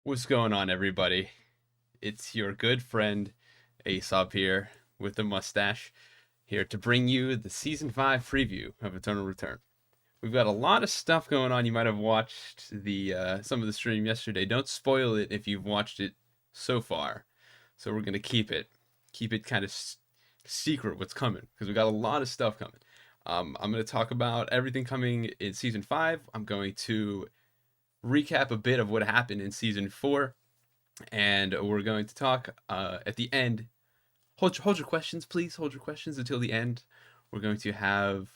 What's going on, everybody? It's your good friend Aesop here with the mustache, here to bring you the season 5 preview of Eternal Return. We've got a lot of stuff going on. You might have watched the some of the stream yesterday. Don't spoil it if you've watched it so far. So we're gonna keep it kind of secret what's coming because we got a lot of stuff coming. I'm gonna talk about everything coming in season 5. I'm going to recap a bit of what happened in season 4, and we're going to talk at the end. Hold your questions, please. Hold your questions until the end. We're going to have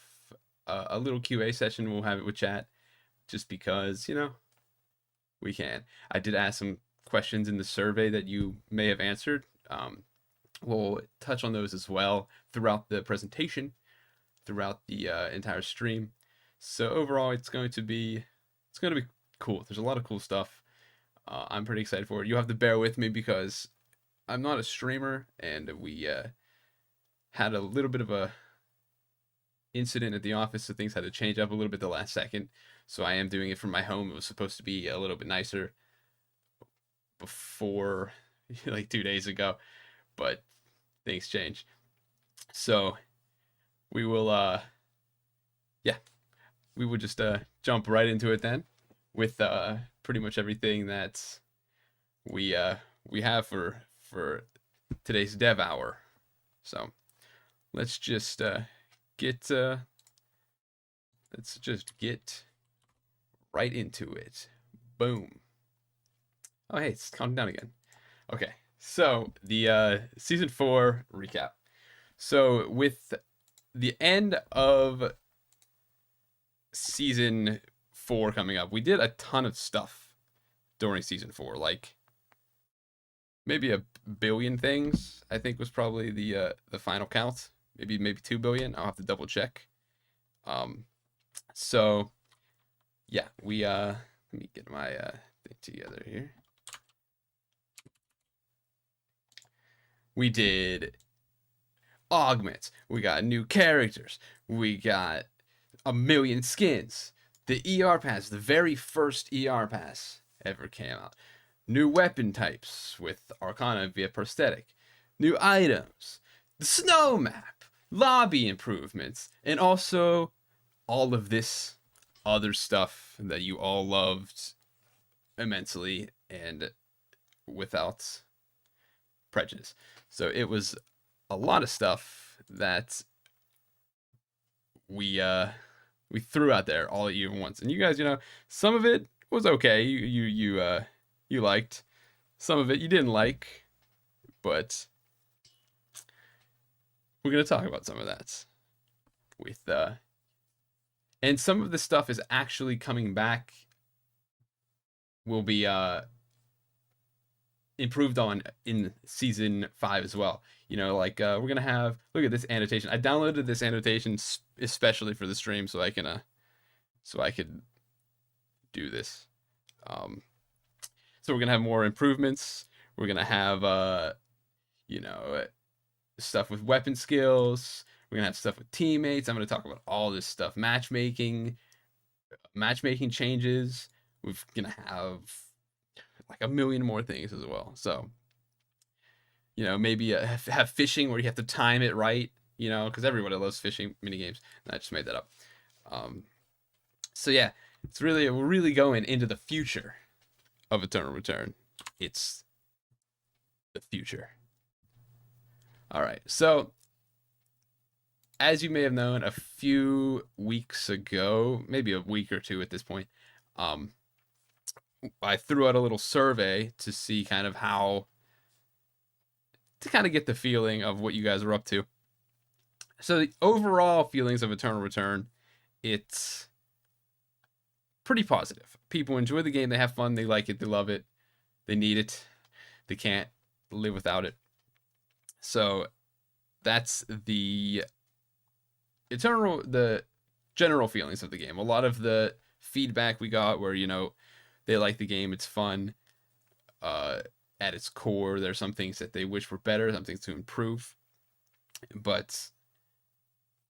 a little QA session. We'll have it with chat, just because we can. I did ask some questions in the survey that you may have answered. We'll touch on those as well throughout the presentation, throughout the entire stream. So overall, it's going to be cool. There's a lot of cool stuff. I'm pretty excited for it. You have to bear with me because I'm not a streamer, and we had a little bit of a incident at the office, so things had to change up a little bit the last second. So I am doing it from my home. It was supposed to be a little bit nicer before, like 2 days ago, but things change. So we will, yeah, we will just jump right into it then with pretty much everything that we we have for today's dev hour. So let's just get let's just get right into it. Boom. Oh hey, it's counting down again. Okay, so the season 4 recap. So with the end of season 4 coming up, we did a ton of stuff during season 4, like maybe a billion things. I think was probably the final count. Maybe 2 billion. I'll have to double check. So yeah, we let me get my thing together here. We did augments. We got new characters. We got a million skins. The ER pass, the very first ER pass ever came out. New weapon types with Arcana via prosthetic. New items. The snow map. Lobby improvements. And also all of this other stuff that you all loved immensely and without prejudice. So it was a lot of stuff that we threw out there all at you at once. And you guys, some of it was okay. You liked. Some of it you didn't like, but we're gonna talk about some of that with and some of the stuff is actually coming back. Will be improved on in season 5 as well. Like we're gonna have, look at this annotation. I downloaded this annotation especially for the stream so I can so I could do this. So we're gonna have more improvements. We're gonna have stuff with weapon skills. We're gonna have stuff with teammates. I'm gonna talk about all this stuff. Matchmaking changes. We're gonna have like a million more things as well. So maybe have fishing where you have to time it right. Because everybody loves fishing mini games. I just made that up. So yeah, we're really going into the future of Eternal Return. It's the future. All right. So as you may have known, a few weeks ago, maybe a week or two at this point, I threw out a little survey to see kind of to kind of get the feeling of what you guys are up to. So the overall feelings of Eternal Return, it's pretty positive. People enjoy the game, they have fun, they like it, they love it, they need it, they can't live without it. So that's the general feelings of the game. A lot of the feedback we got where they like the game, it's fun. At its core, there's some things that they wish were better, some things to improve, but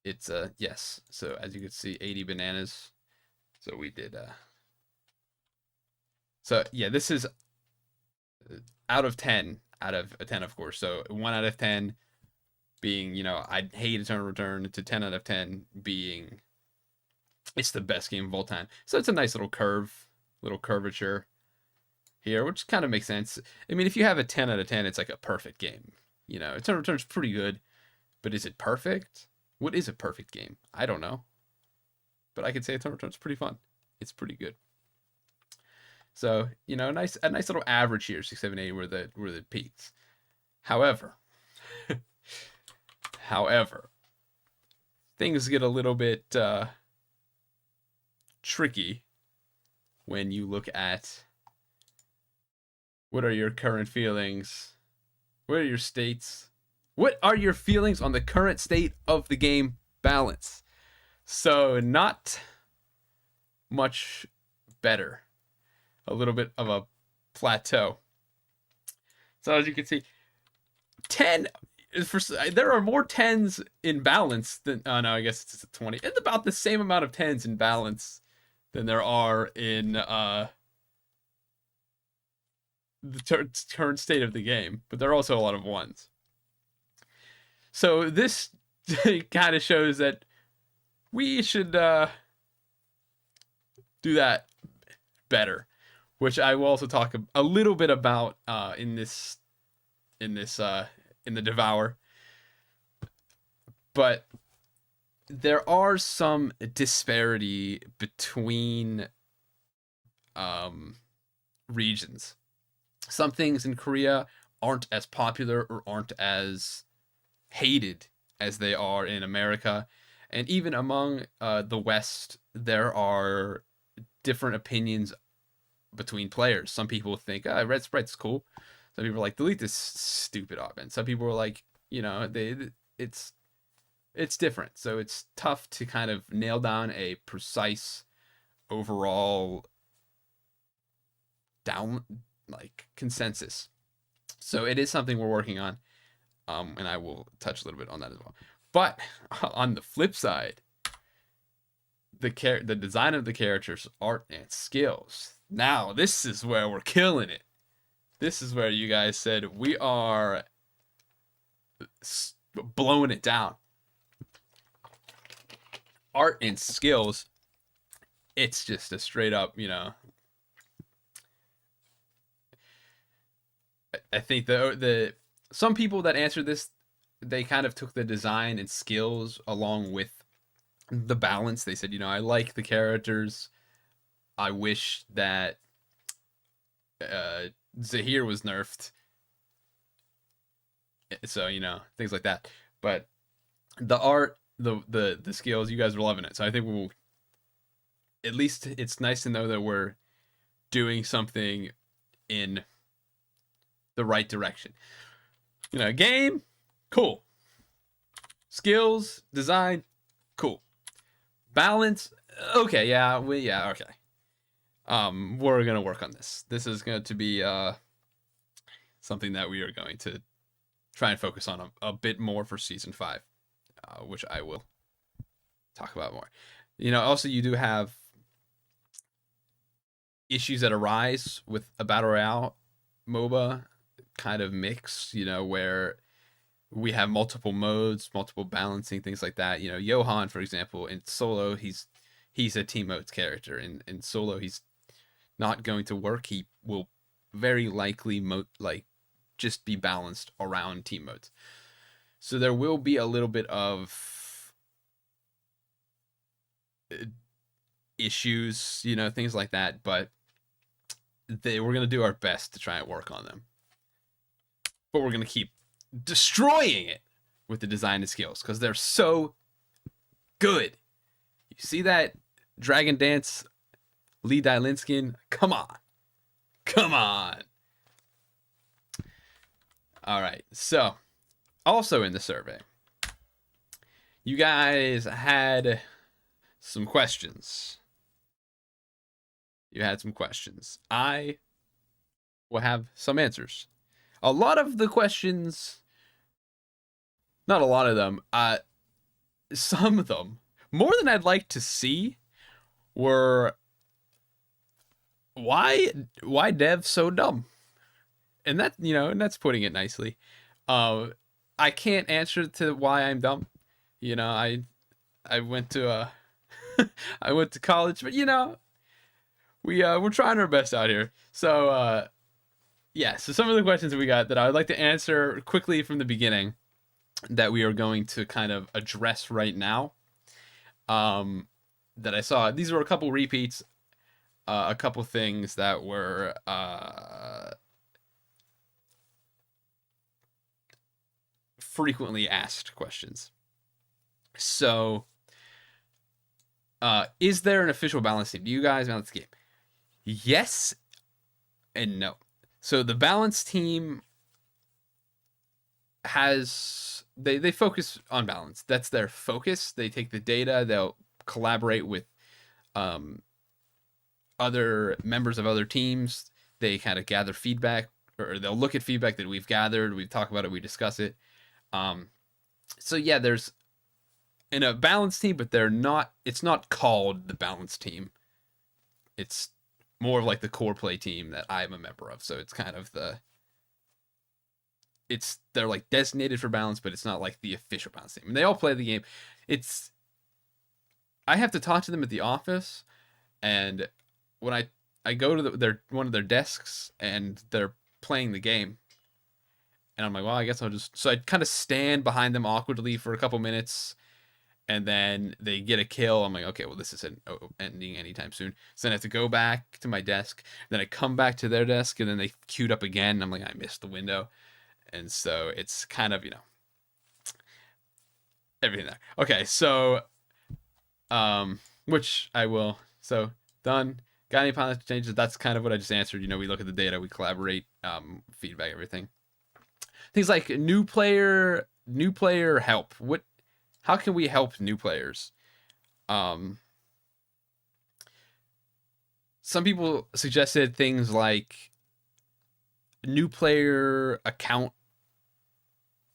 it's yes. So as you can see, 80 bananas. So we did so yeah, this is out of 10, out of a 10, of course. So 1 out of 10 being, I hate Eternal Return, to 10 out of 10 being it's the best game of all time. So it's a nice little curvature here, which kind of makes sense. I mean, if you have a 10 out of 10, it's like a perfect game. Eternal Return's pretty good, but is it perfect? What is a perfect game? I don't know. But I could say Eternal Return's pretty fun. It's pretty good. So, a nice little average here, 6, 7, 8 were the peaks. However, things get a little bit tricky when you look at what are your current feelings, what are your states, what are your feelings on the current state of the game balance. So not much better, a little bit of a plateau. So as you can see, 10 there are more 10s in balance than no, I guess it's a 20. It's about the same amount of 10s in balance than there are in the current state of the game, but there are also a lot of 1s. So this kind of shows that we should do that better, which I will also talk a little bit about in the Devour. But there are some disparity between regions. Some things in Korea aren't as popular or aren't as hated as they are in America. And even among the West, there are different opinions between players. Some people think, Red Sprite's cool. Some people are like, delete this stupid op-ed. Some people are like, it's different. So it's tough to kind of nail down a precise overall consensus. So it is something we're working on. And I will touch a little bit on that as well. But on the flip side, the design of the characters, art, and skills. Now, this is where we're killing it. This is where you guys said we are blowing it down. Art and skills, it's just a straight up, I think the some people that answered this, they kind of took the design and skills along with the balance. They said, I like the characters. I wish that Zahir was nerfed. So, things like that. But the art, the skills, you guys are loving it. So I think we'll, at least it's nice to know that we're doing something in the right direction. Game, cool. Skills, design, cool. Balance, okay, okay. We're gonna work on this. This is going to be something that we are going to try and focus on a bit more for season 5, which I will talk about more. Also you do have issues that arise with a battle royale MOBA kind of mix, where we have multiple modes, multiple balancing, things like that. Johan, for example, in solo, he's a team modes character. In solo, he's not going to work. He will very likely just be balanced around team modes. So there will be a little bit of issues, things like that, but we're going to do our best to try and work on them. But we're going to keep destroying it with the design and skills because they're so good. You see that Dragon Dance Lee Dylinskin? Come on. All right. So, also in the survey, you guys had some questions. I will have some answers. A lot of the questions, not a lot of them, some of them, more than I'd like to see, were why dev so dumb? and that, and that's putting it nicely. Uh, I can't answer to why I'm dumb. I went to I went to college, but we're trying our best out here. So yeah, so some of the questions that we got that I would like to answer quickly from the beginning that we are going to kind of address right now. That I saw. These were a couple repeats, a couple things that were frequently asked questions. So, is there an official balance team? Do you guys balance the game? Yes and no. So the balance team has they focus on balance. That's their focus. They take the data. They'll collaborate with other members of other teams. They kind of gather feedback, or they'll look at feedback that we've gathered. We talk about it. We discuss it. So yeah, there's in a balance team, but it's not called the balance team. It's more of like the core play team that I'm a member of. So it's kind of they're like designated for balance, but it's not like the official balance team. And they all play the game. I have to talk to them at the office, and when I go to their one of their desks and they're playing the game, and I'm like, well, I guess so I kind of stand behind them awkwardly for a couple minutes, and then they get a kill. I'm like, okay, well, this isn't ending anytime soon. So then I have to go back to my desk. Then I come back to their desk, and then they queued up again. I'm like, I missed the window. And so it's kind of, everything there. Okay, so, which I will. So, done. Got any pilot changes? That's kind of what I just answered. We look at the data, we collaborate, feedback, everything. Things like new player help. How can we help new players? Some people suggested things like new player account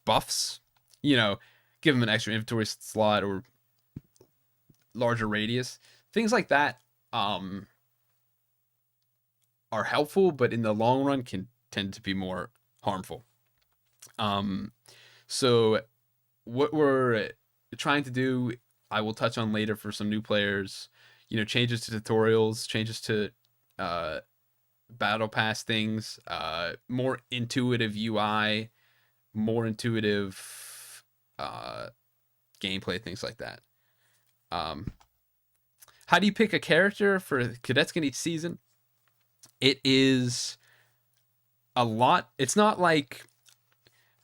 buffs, give them an extra inventory slot or larger radius. Things like that are helpful, but in the long run can tend to be more harmful. So what we're trying to do, I will touch on later for some new players, changes to tutorials, changes to battle pass things, more intuitive UI, more intuitive gameplay, things like that. How do you pick a character for Cadetskin each season? It is a lot. It's not like,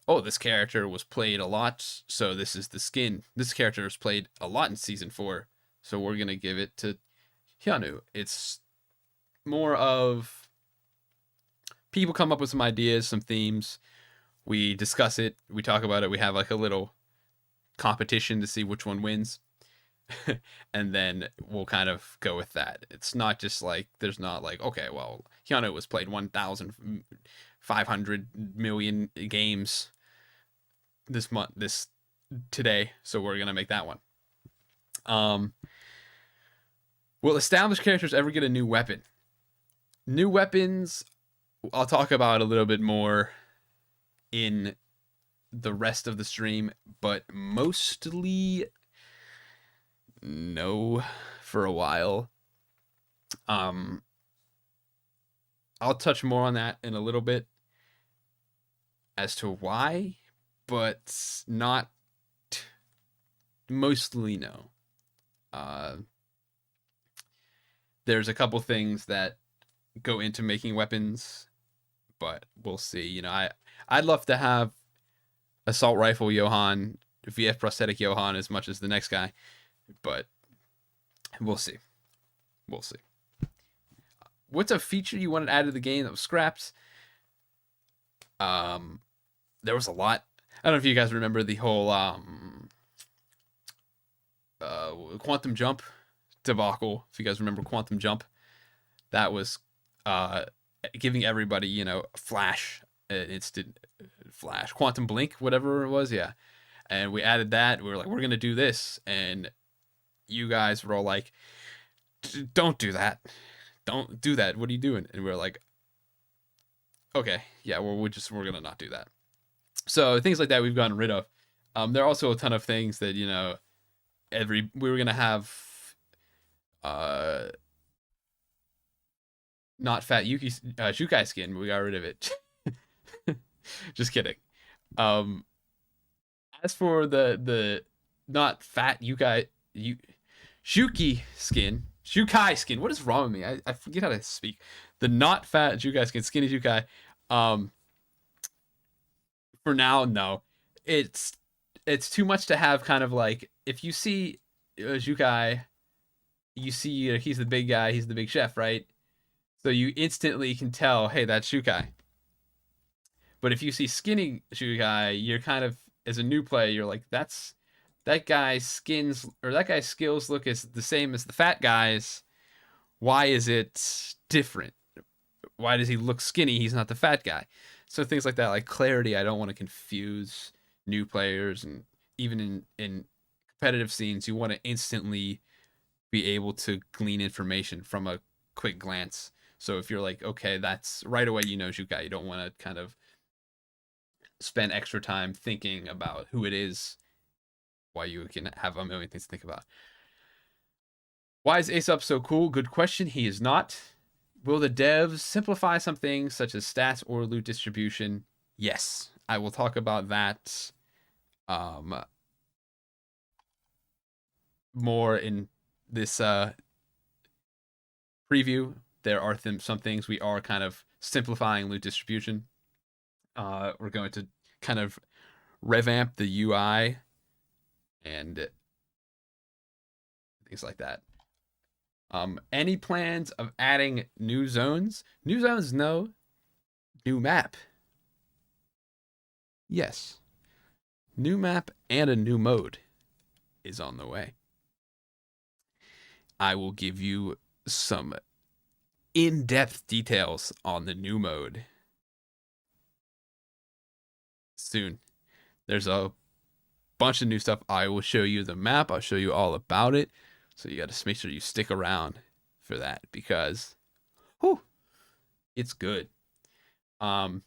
oh, this character was played a lot, so this is the skin. This character was played a lot in Season 4, so we're going to give it to Hyunwoo. It's more of people come up with some ideas, some themes. We discuss it. We talk about it. We have like a little competition to see which one wins. And then we'll kind of go with that. It's not just like, there's not like, okay, well, Hyunwoo was played 1,500 million games today, so we're gonna make that one. Will established characters ever get a new weapon? New weapons, I'll talk about a little bit more in the rest of the stream, but mostly no for a while. I'll touch more on that in a little bit as to why, but not mostly no. There's a couple things that go into making weapons, but we'll see. I'd love to have assault rifle Johan, VF prosthetic Johan as much as the next guy, but we'll see. We'll see. What's a feature you wanted added to the game that was scrapped? There was a lot. I don't know if you guys remember the whole quantum jump debacle. If you guys remember quantum jump, that was giving everybody, flash, instant flash, quantum blink, whatever it was. Yeah. And we added that. We were like, we're going to do this. And you guys were all like, don't do that. Don't do that. What are you doing? And we were like, Okay, yeah, we're gonna not do that. So things like that we've gotten rid of. There are also a ton of things that we were gonna have uh not fat Yuki Shukai skin, but we got rid of it. Just kidding. Um, as for the not fat Shukai skin. What is wrong with me? I forget how to speak. The not fat Shukai skin, skinny Shukai. Um, for now, no. It's it's too much to have. Kind of like if you see Shukai, you see he's the big guy, he's the big chef, right? So you instantly can tell, hey, that's Shukai. But if you see skinny Shukai, you're kind of as a new player, you're like, that guy's skills look as the same as the fat guy's. Why is it different? Why does he look skinny? He's not the fat guy. So things like that, like clarity. I don't want to confuse new players, and even in competitive scenes, you want to instantly be able to glean information from a quick glance. So if you're like, okay, that's right away, Shukai. You don't want to kind of spend extra time thinking about who it is, why you can have a million things to think about. Why is Aesop so cool? Good question. He is not. Will the devs simplify some things such as stats or loot distribution? Yes, I will talk about that more in this preview. There are some things we are kind of simplifying loot distribution. We're going to kind of revamp the UI and things like that. Any plans of adding new zones? New zones, no. New map, yes. New map and a new mode is on the way. I will give you some in-depth details on the new mode soon. There's a bunch of new stuff. I will show you the map. I'll show you all about it. So you got to make sure you stick around for that because, whew, it's good. Hi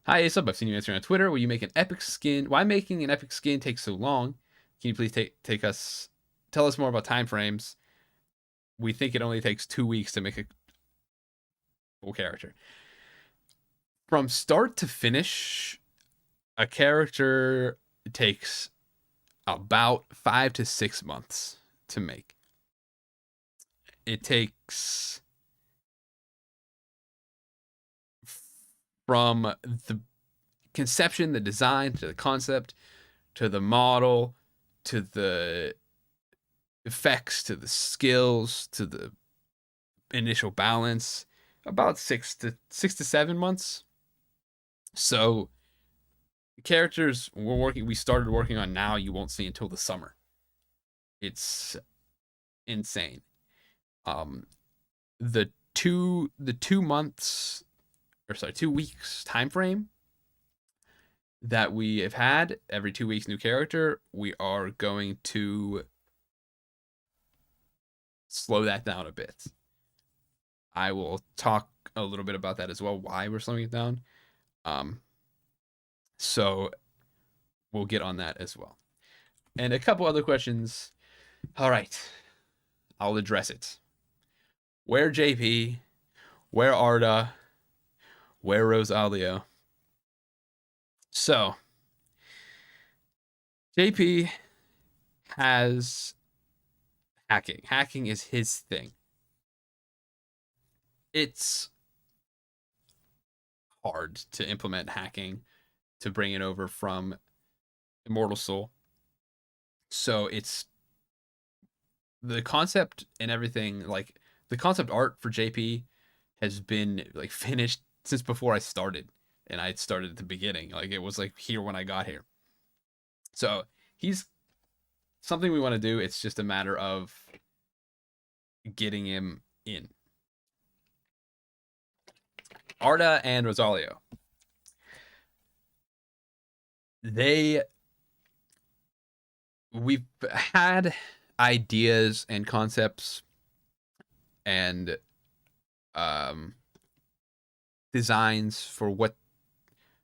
Aesop, I've seen you answering on Twitter. Will you make an epic skin? Why making an epic skin takes so long? Can you please tell us more about time frames? We think it only takes 2 weeks to make a full character. From start to finish, a character takes about 5 to 6 months to make. It takes from the conception, the design, to the concept, to the model, to the effects, to the skills, to the initial balance, about 6 to 7 months. So characters we started working on now, you won't see until the summer. It's insane. The 2 months, or sorry, 2 weeks time frame that we have had, every 2 weeks new character, we are going to slow that down a bit. I will talk a little bit about that as well, why we're slowing it down. So we'll get on that as well. And a couple other questions. All right, I'll address it. Where JP? Where Arda? Where Rosalio? So JP has hacking. Hacking is his thing. It's hard to implement hacking to bring it over from Immortal Soul. So it's the concept and everything, like the concept art for JP has been like finished since before I started, and I started at the beginning. Like it was like here when I got here. So he's something we want to do. It's just a matter of getting him in. Arda and Rosalio. We've had ideas and concepts and designs for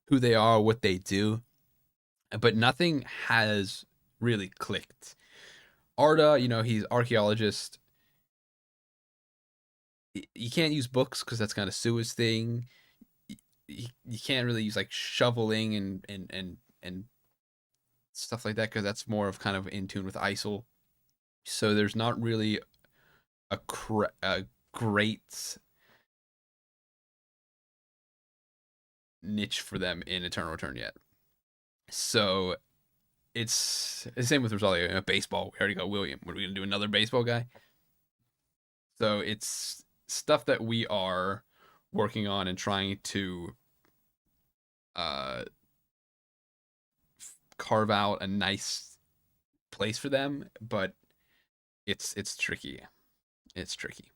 who they are, what they do, but nothing has really clicked. Arda, he's archaeologist. You can't use books because that's kind of Sua's thing. You can't really use like shoveling and stuff like that because that's more of kind of in tune with Aesop. So there's not really a great niche for them in Eternal Return yet. So it's the same with Rosalia. Baseball, we already got William. What are we gonna do? Another baseball guy? So it's stuff that we are working on and trying to carve out a nice place for them, but it's tricky. It's tricky.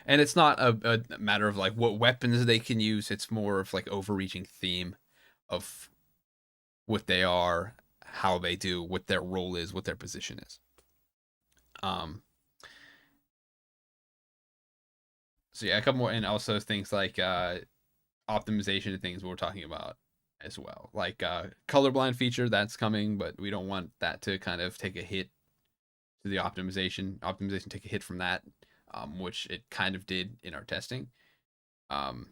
And it's not a matter of like what weapons they can use. It's more of like overreaching theme of what they are, how they do, what their role is, what their position is. So yeah, a couple more, and also things like optimization and things we're talking about as well. Like colorblind feature that's coming, but we don't want that to kind of take a hit to the optimization. Optimization take a hit from that, which it kind of did in our testing. And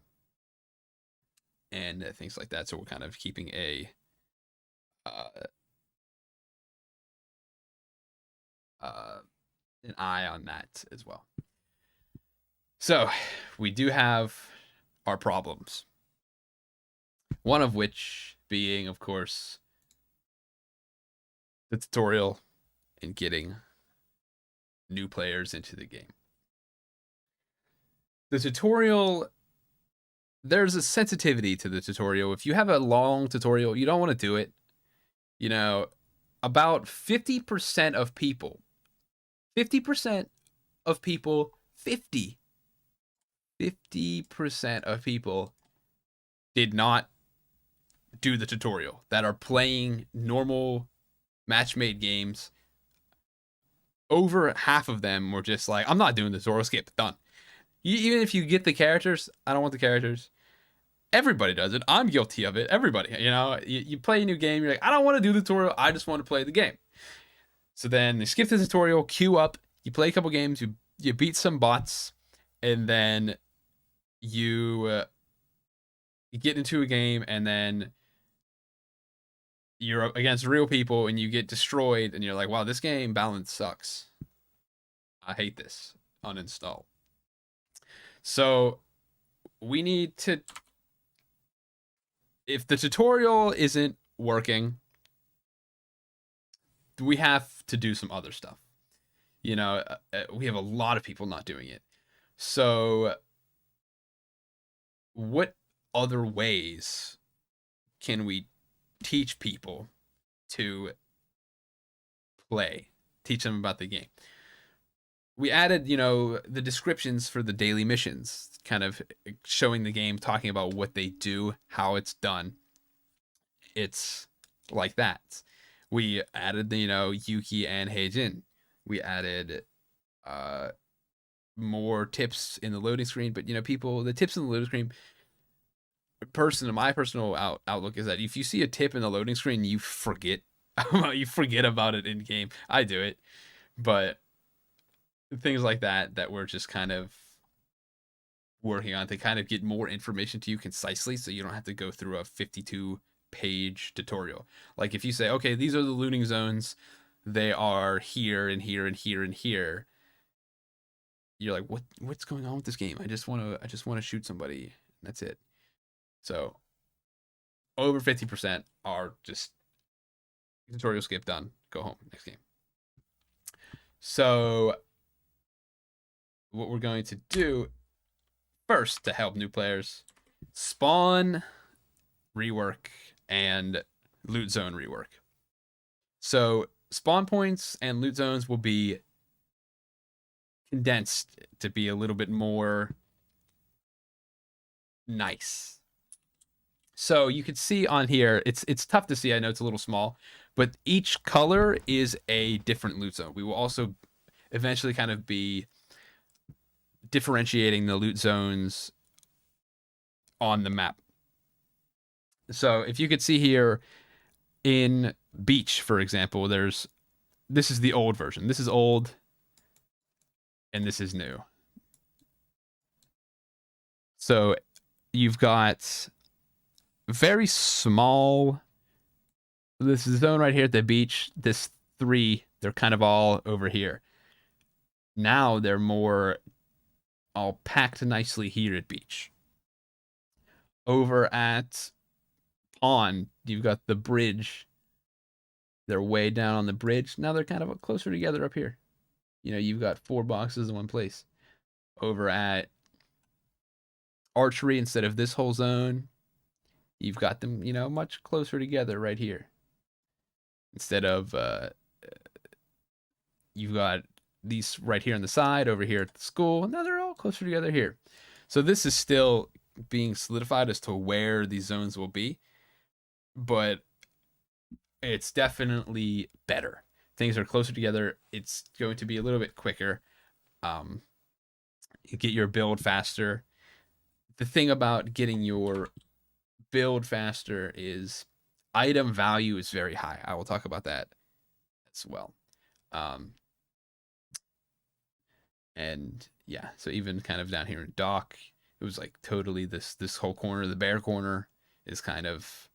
things like that. So we're kind of keeping an eye on that as well. So we do have our problems. One of which being, of course, the tutorial and getting new players into the game. The tutorial, there's a sensitivity to the tutorial. If you have a long tutorial, you don't want to do it. About 50% of people, 50% of people did not do the tutorial that are playing normal match-made games. Over half of them were just like, I'm not doing the tutorial, skip, done. Even if you get the characters, I don't want the characters. Everybody does it. I'm guilty of it. Everybody, you play a new game, you're like, I don't want to do the tutorial, I just want to play the game. So then they skip the tutorial, queue up, you play a couple games, you beat some bots, and then you get into a game, and then you're against real people, and you get destroyed, and you're like, wow, this game balance sucks. I hate this. Uninstall. So we need to, if the tutorial isn't working, we have to do some other stuff. We have a lot of people not doing it. So what other ways can we teach people to play, teach them about the game? We added, the descriptions for the daily missions, kind of showing the game, talking about what they do, how it's done. It's like that. We added the, Yuki and Heijin. We added more tips in the loading screen, but the tips in the loading screen, my personal outlook is that if you see a tip in the loading screen, you forget about it in game. I do it, but things like that we're just kind of working on to kind of get more information to you concisely, so you don't have to go through a 52-page tutorial. Like if you say, okay, these are the looting zones, they are here and here and here and here, you're like, what's going on with this game? I just want to shoot somebody. That's it. So over 50% are just tutorial skip, done, go home, next game. So what we're going to do first to help new players, spawn rework and loot zone rework. So spawn points and loot zones will be condensed to be a little bit more nice. So you can see on here, it's tough to see, I know it's a little small, but each color is a different loot zone. We will also eventually kind of be differentiating the loot zones on the map. So if you could see here in beach, for example, this is the old version. This is old and this is new. So you've got very small, this zone right here at the beach, this three, they're kind of all over here. Now they're more all packed nicely here at beach. Over at pond, you've got the bridge. They're way down on the bridge. Now they're kind of closer together up here. You know, you've got 4 boxes in one place. Over at archery, instead of this whole zone, you've got them, you know, much closer together right here. Instead of, you've got these right here on the side, over here at the school. Now they're all closer together here. So this is still being solidified as to where these zones will be, but it's definitely better. Things are closer together. It's going to be a little bit quicker. You get your build faster. The thing about getting your build faster is item value is very high. I will talk about that as well. And yeah, so even kind of down here in dock, it was like totally this whole corner, the bear corner is kind of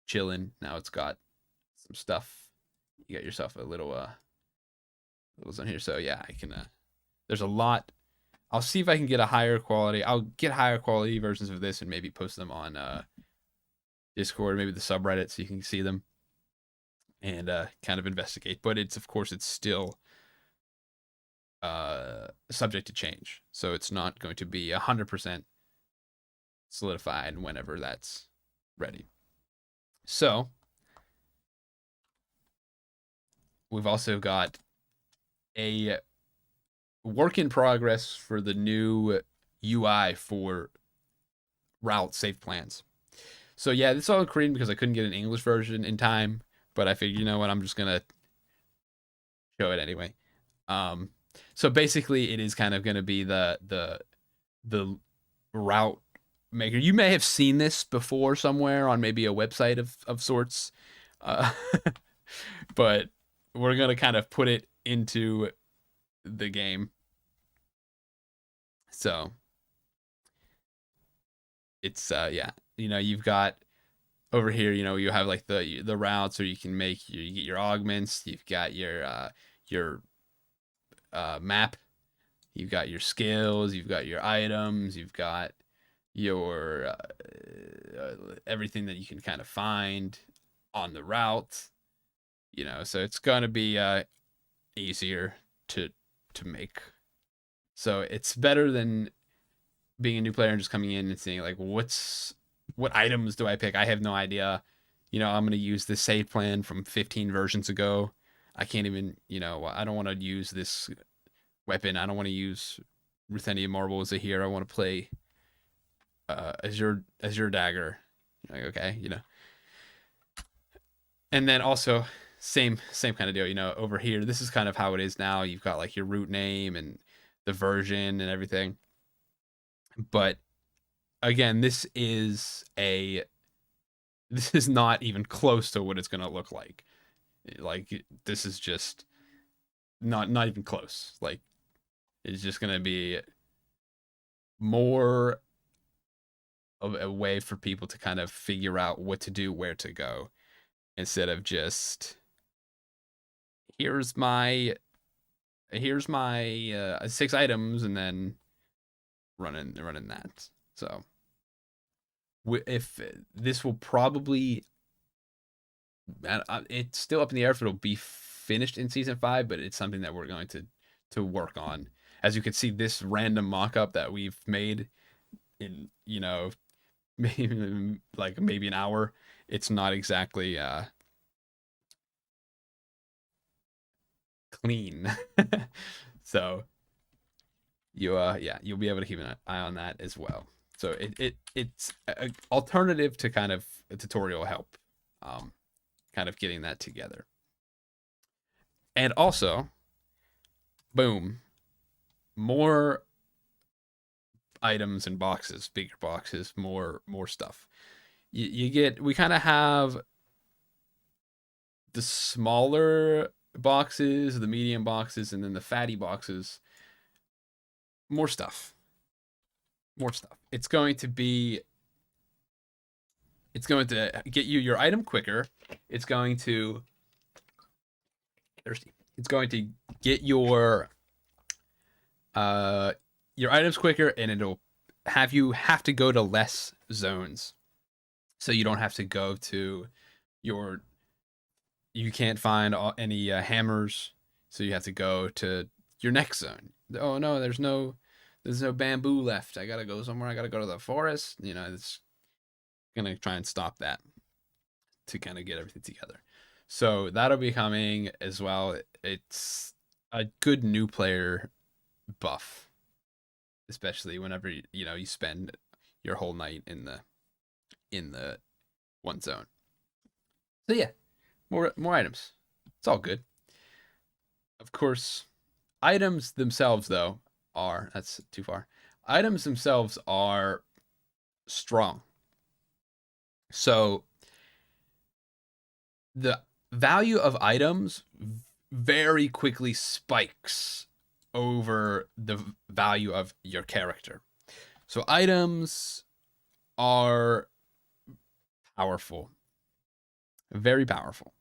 chilling. Now it's got some stuff. You got yourself a little zone here. So yeah, I can there's a lot. I'll see if I can get a higher quality. I'll get higher quality versions of this and maybe post them on Discord, maybe the subreddit, so you can see them and kind of investigate. But it's, of course, it's still subject to change. So it's not going to be 100% solidified whenever that's ready. So we've also got a work in progress for the new UI for route safe plans. So yeah, this is all in Korean because I couldn't get an English version in time, but I figured, you know what, I'm just gonna show it anyway. So basically it is kind of gonna be the route maker. You may have seen this before somewhere on maybe a website of sorts. But we're gonna kind of put it into the game. So it's yeah, you know, you've got over here, you know, you have like the routes, or you can make you get your augments, you've got your map, you've got your skills, you've got your items, you've got your everything that you can kind of find on the route, you know, so it's gonna be easier to make. So it's better than being a new player and just coming in and seeing like what items do I pick? I have no idea. You know, I'm gonna use this save plan from 15 versions ago. I can't even, you know, I don't want to use this weapon. I don't want to use Ruthenian Marble as a hero. I want to play as your dagger. Like, okay, you know. And then also same kind of deal, you know, over here, this is kind of how it is now. You've got like your root name and the version and everything. But again, this is not even close to what it's going to look like. Like, this is just not even close. Like, it's just going to be more of a way for people to kind of figure out what to do, where to go, instead of just here's my 6 items and then running that. So if this will probably, it's still up in the air if it'll be finished in season 5, but it's something that we're going to work on. As you can see, this random mock-up that we've made in, you know, maybe an hour, it's not exactly clean. So you'll be able to keep an eye on that as well. So it's an alternative to kind of a tutorial help, kind of getting that together. And also, boom, more items in boxes, bigger boxes, more stuff. We kind of have the smaller boxes, the medium boxes, and then the fatty boxes. More stuff. More stuff. It's going to get you your item quicker. It's going to thirsty. It's going to get your items quicker, and it'll have to go to less zones. So you don't have to go to your you can't find any hammers, so you have to go to your next zone. Oh no, there's no bamboo left. I gotta go somewhere. I gotta go to the forest. It's gonna try and stop that to kind of get everything together. So that'll be coming as well. It's a good new player buff, especially whenever you spend your whole night in the one zone. So yeah, more items. It's all good. Of course, items themselves though that's too far. Items themselves are strong. So the value of items very quickly spikes over the value of your character. So items are powerful. Very powerful.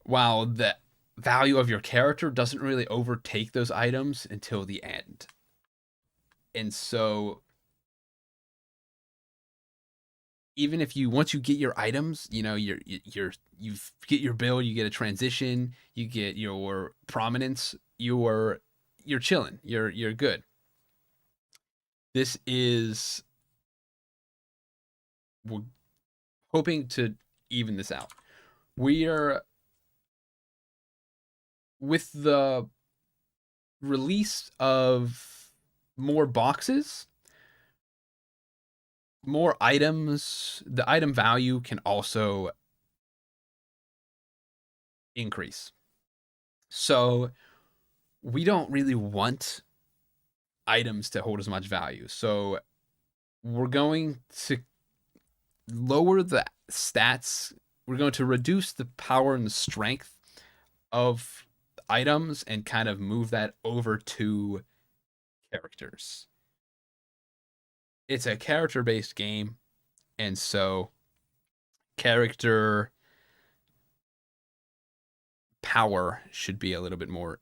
While the value of your character doesn't really overtake those items until the end. And so even if once you get your items, you get your build, you get a transition, you get your prominence, you're chilling, you're good. This is we're hoping to even this out. We are with the release of more boxes, more items, the item value can also increase. So we don't really want items to hold as much value. So we're going to lower the stats. We're going to reduce the power and the strength of items and kind of move that over to characters. It's a character-based game, and so character power should be a little bit more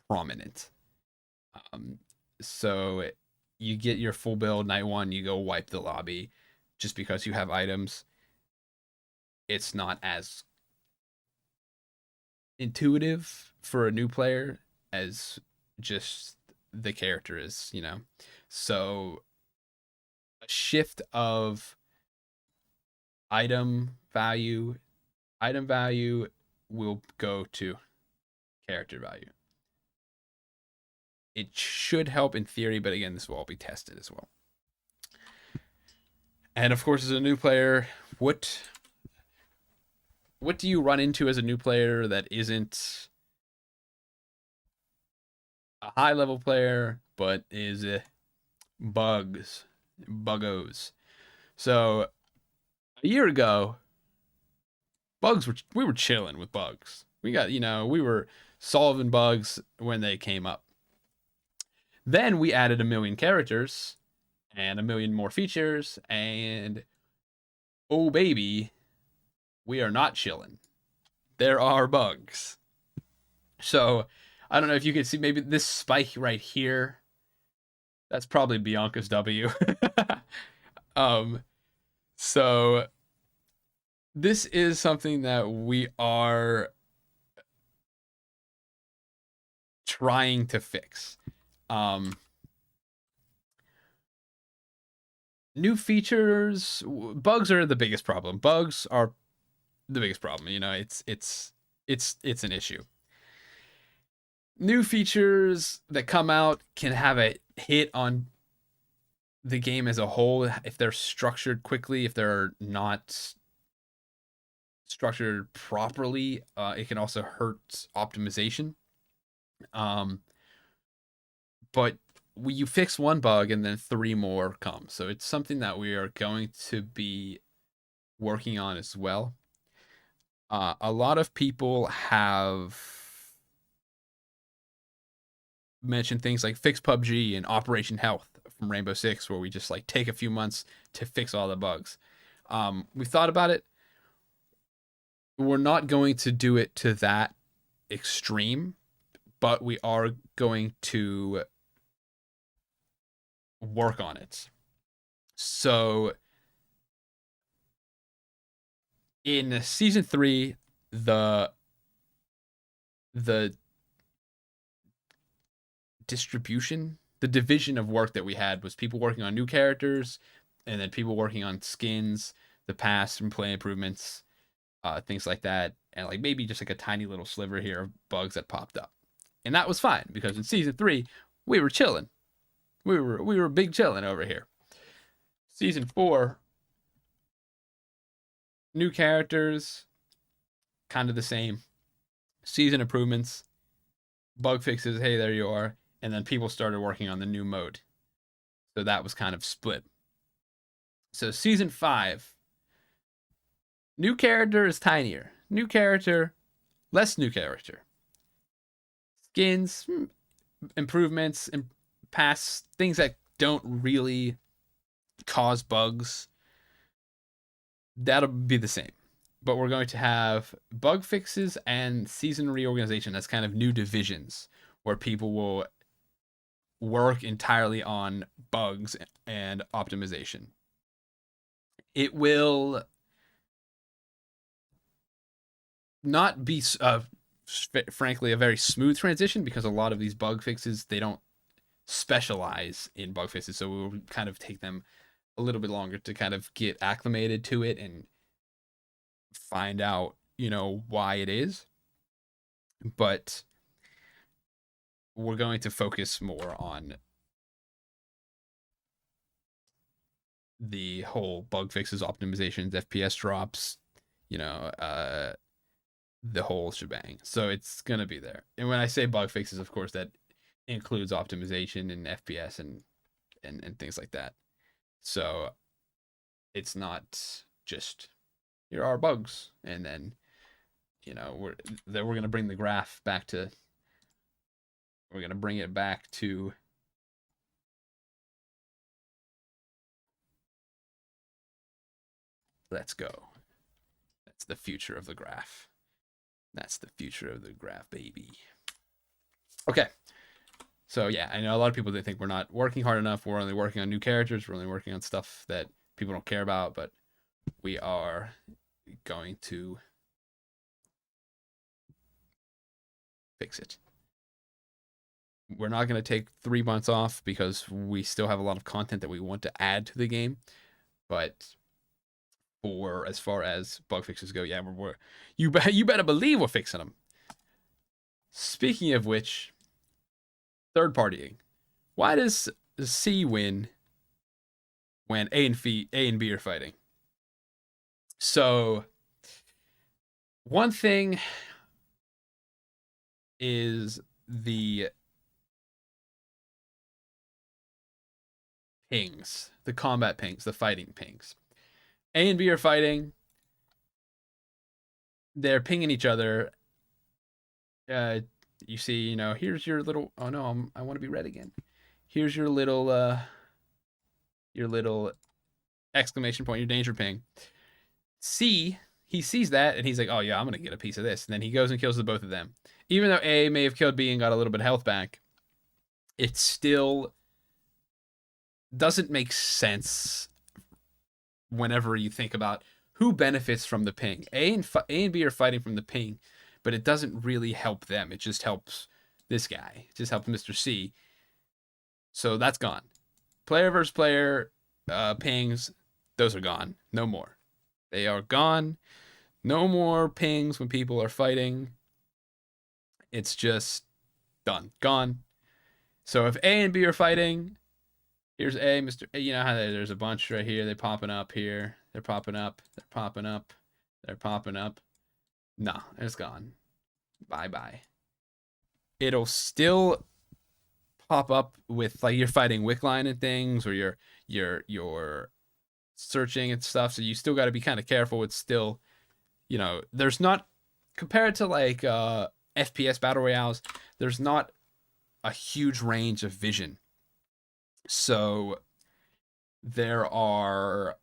prominent. So you get your full build night one, you go wipe the lobby just because you have items. It's not as intuitive for a new player as just the character is, So a shift of item value will go to character value. It should help in theory, but again, this will all be tested as well. And of course, as a new player, what do you run into as a new player that isn't a high level player, but is buggos? So a year ago, we were chilling with bugs. We were solving bugs when they came up. Then we added 1 million characters and 1 million more features, and oh baby, we are not chilling. There are bugs. So I don't know if you can see maybe this spike right here. That's probably Bianca's W. So this is something that we are trying to fix. New features, bugs are the biggest problem. Bugs are the biggest problem. It's an issue. New features that come out can have a hit on the game as a whole if they're structured quickly, if they're not structured properly, it can also hurt optimization. But you fix one bug and then 3 more come. So it's something that we are going to be working on as well. A lot of people have mentioned things like Fix PUBG and Operation Health from Rainbow Six, where we just like take a few months to fix all the bugs. We thought about it. We're not going to do it to that extreme, but we are going to work on it. So in season 3, the distribution, the division of work that we had was people working on new characters, and then people working on skins, the past and play improvements, things like that, and like maybe just like a tiny little sliver here of bugs that popped up. And that was fine, because in season 3 we were chilling. We were big chilling over here. Season 4, new characters, kind of the same. Season improvements, bug fixes, hey, there you are. And then people started working on the new mode. So that was kind of split. So season 5, new character is tinier. New character, less new character. Skins, improvements, past things that don't really cause bugs. That'll be the same. But we're going to have bug fixes and season reorganization as kind of new divisions where people will work entirely on bugs and optimization. It will not be, frankly, a very smooth transition, because a lot of these bug fixes, they don't specialize in bug fixes. So we'll kind of take them a little bit longer to kind of get acclimated to it and find out, why it is. But we're going to focus more on the whole bug fixes, optimizations, FPS drops, the whole shebang. So it's going to be there. And when I say bug fixes, of course, that includes optimization and FPS and things like that. So it's not just, here are bugs, and then we're going to bring the graph back to, we're going to bring it back to let's go. That's the future of the graph. That's the future of the graph, baby. Okay. So yeah, I know a lot of people, they think we're not working hard enough. We're only working on new characters. We're only working on stuff that people don't care about, but we are going to fix it. We're not going to take 3 months off, because we still have a lot of content that we want to add to the game. But for as far as bug fixes go, yeah, you better believe we're fixing them. Speaking of which, third partying. Why does C win when A and B are fighting? So one thing is the pings, the combat pings, the fighting pings. A and B are fighting. They're pinging each other. You see, here's your little, oh no, I want to be red again. Here's your little exclamation point, your danger ping. C, he sees that and he's like, oh yeah, I'm going to get a piece of this. And then he goes and kills the both of them. Even though A may have killed B and got a little bit of health back, it still doesn't make sense whenever you think about who benefits from the ping. A and B are fighting from the ping, but it doesn't really help them. It just helps this guy. It just helps Mr. C. So that's gone. Player versus player pings, those are gone. No more. They are gone. No more pings when people are fighting. It's just done. Gone. So if A and B are fighting, here's A, Mr. A, you know how there's a bunch right here. They're popping up here. They're popping up. They're popping up. They're popping up. No, it's gone. Bye bye. It'll still pop up with like you're fighting Wickline and things, or you're searching and stuff. So you still got to be kind of careful. It's still, there's not, compared to like FPS battle royales, there's not a huge range of vision. So there are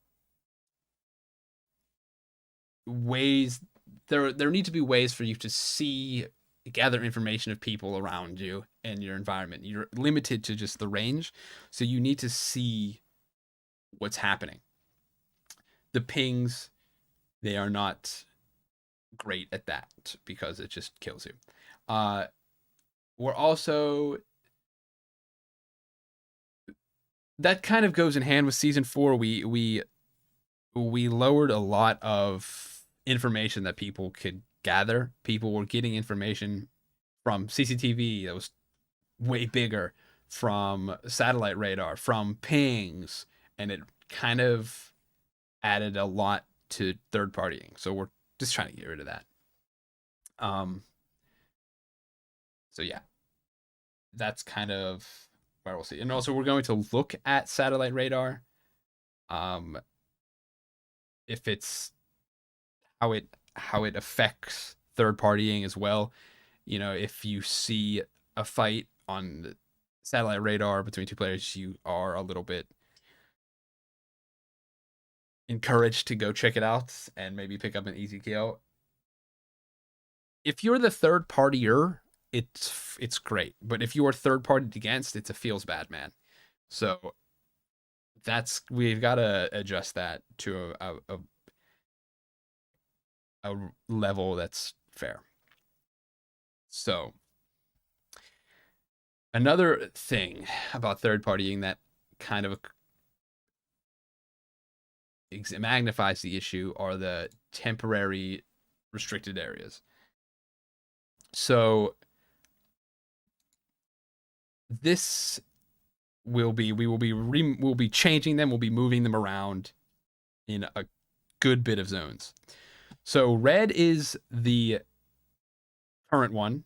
ways there need to be ways for you to see, gather information of people around you and your environment. You're limited to just the range, so you need to see what's happening. The pings, they are not great at that because it just kills you. uh we're also, that kind of goes in hand with season 4. We lowered a lot of information that people could gather. People were getting information from CCTV that was way bigger, from satellite radar, from pings, and it kind of added a lot to third partying. So we're just trying to get rid of that. Um, so yeah, that's kind of where we'll see. And also, we're going to look at satellite radar, um, if it's how it affects third partying as well. If you see a fight on satellite radar between two players, you are a little bit encouraged to go check it out and maybe pick up an easy kill. If you're the third partier, it's great, but if you are third partied against, it's a feels bad, man. So we've got to adjust that to a level that's fair. So another thing about third partying that kind of magnifies the issue are the temporary restricted areas. So this we'll be changing them. We'll be moving them around in a good bit of zones. So red is the current one,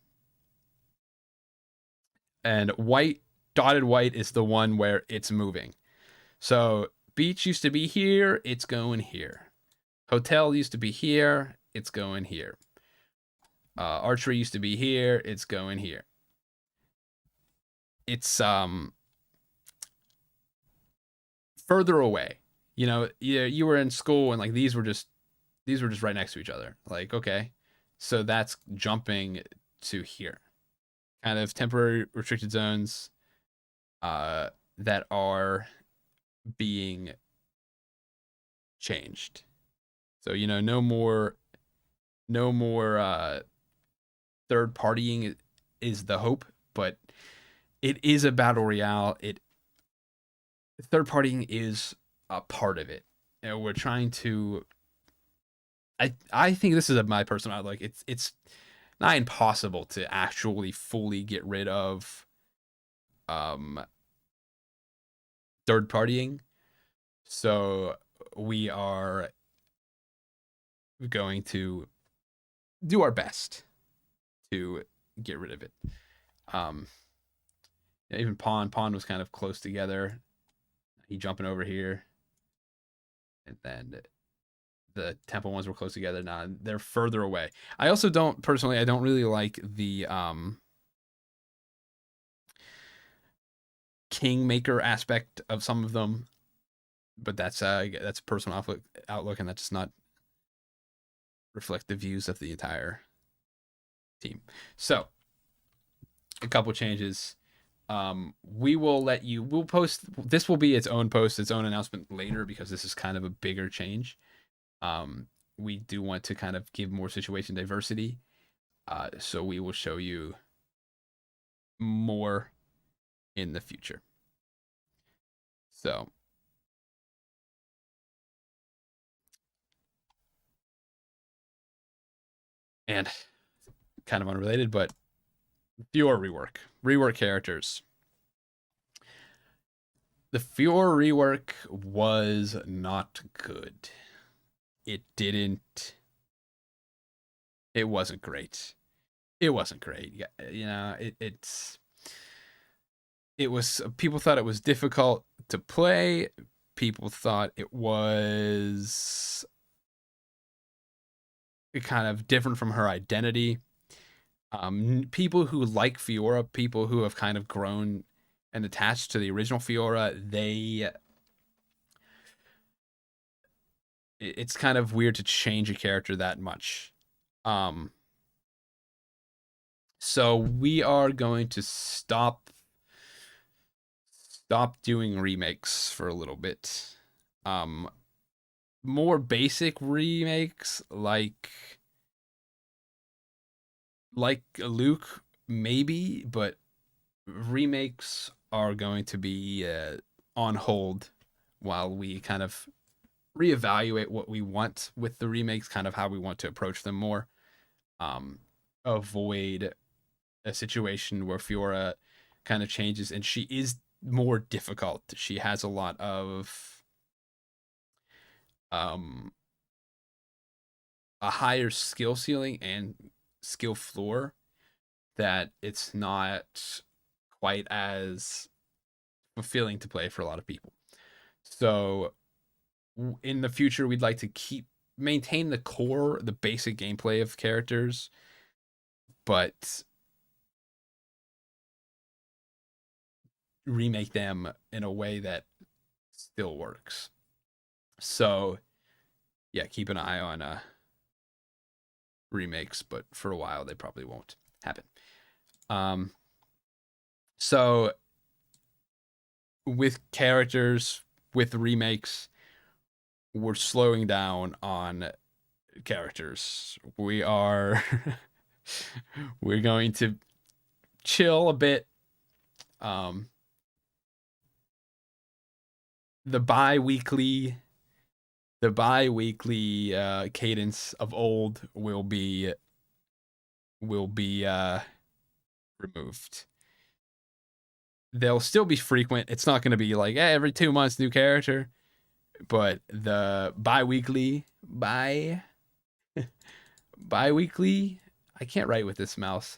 and dotted white is the one where it's moving. So beach used to be here, it's going here. Hotel used to be here, it's going here. Archery used to be here, it's going here. It's further away. You were in school and like these were just right next to each other. Like, okay, so that's jumping to here. Kind of temporary restricted zones that are being changed. So, no more third partying is the hope, but it is a battle royale. Third partying is a part of it. We're trying to. I think this is my personal outlook. It's not impossible to actually fully get rid of um third partying. So we are going to do our best to get rid of it. Um, yeah, even Pawn was kind of close together. He jumping over here, and then the temple ones were close together. Now they're further away. I also don't personally. I don't really like the kingmaker aspect of some of them, but that's a personal outlook, and that does not reflect the views of the entire team. So a couple changes. We'll post, this will be its own post, its own announcement later, because this is kind of a bigger change. We do want to kind of give more situation diversity. So we will show you more in the future. So and kind of unrelated, but Fior rework characters. The Fior rework was not good. It didn't It wasn't great. It wasn't great. Yeah, it was, people thought it was difficult to play. People thought it was kind of different from her identity. People who like Fiora, people who have kind of grown and attached to the original Fiora, it's kind of weird to change a character that much. Um, so we are going to stop doing remakes for a little bit. Um, More basic remakes like Luke maybe, but remakes are going to be on hold while we kind of reevaluate what we want with the remakes, kind of how we want to approach them more. Um, Avoid a situation where Fiora kind of changes and she is more difficult. She has a lot of um, a higher skill ceiling and skill floor that it's not quite as fulfilling to play for a lot of people. So in the future, we'd like to maintain the core, the basic gameplay of characters, but remake them in a way that still works. So yeah, keep an eye on remakes, but for a while they probably won't happen. Um, so with characters, with remakes, we're slowing down on characters. We're going to chill a bit. Um, the bi-weekly cadence of old will be removed. They'll still be frequent. It's not going to be like every 2 months new character, but the bi-weekly, I can't write with this mouse.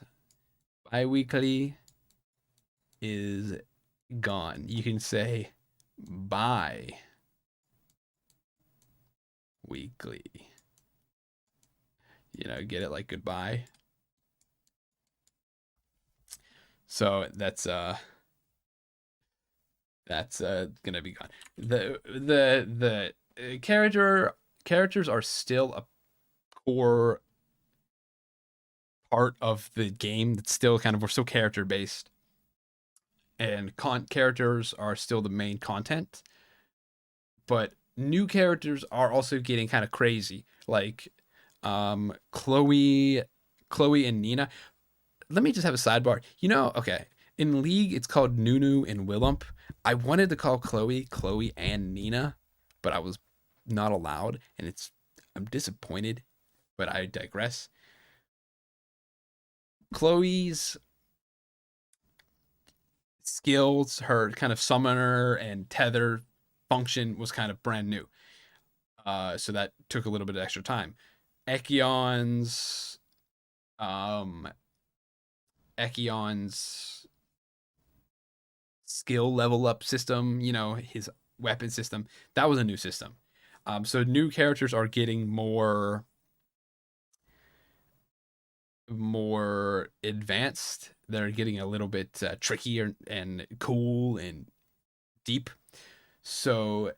Bi-weekly is gone. You can say bi-weekly. Get it like goodbye. So that's gonna be gone. The characters are still a core part of the game. That's still we're still character based, and characters are still the main content. But new characters are also getting kind of crazy, like Chloe and Nina. Let me just have a sidebar. Okay, in League it's called Nunu and Willump. I wanted to call Chloe and Nina, but I was not allowed, and I'm disappointed, but I digress. Chloe's skills, her kind of summoner and tether function was kind of brand new. So that took a little bit of extra time. Ekion's skill level up system, his weapon system, that was a new system. So new characters are getting more advanced. They're getting a little bit trickier and cool and deep. So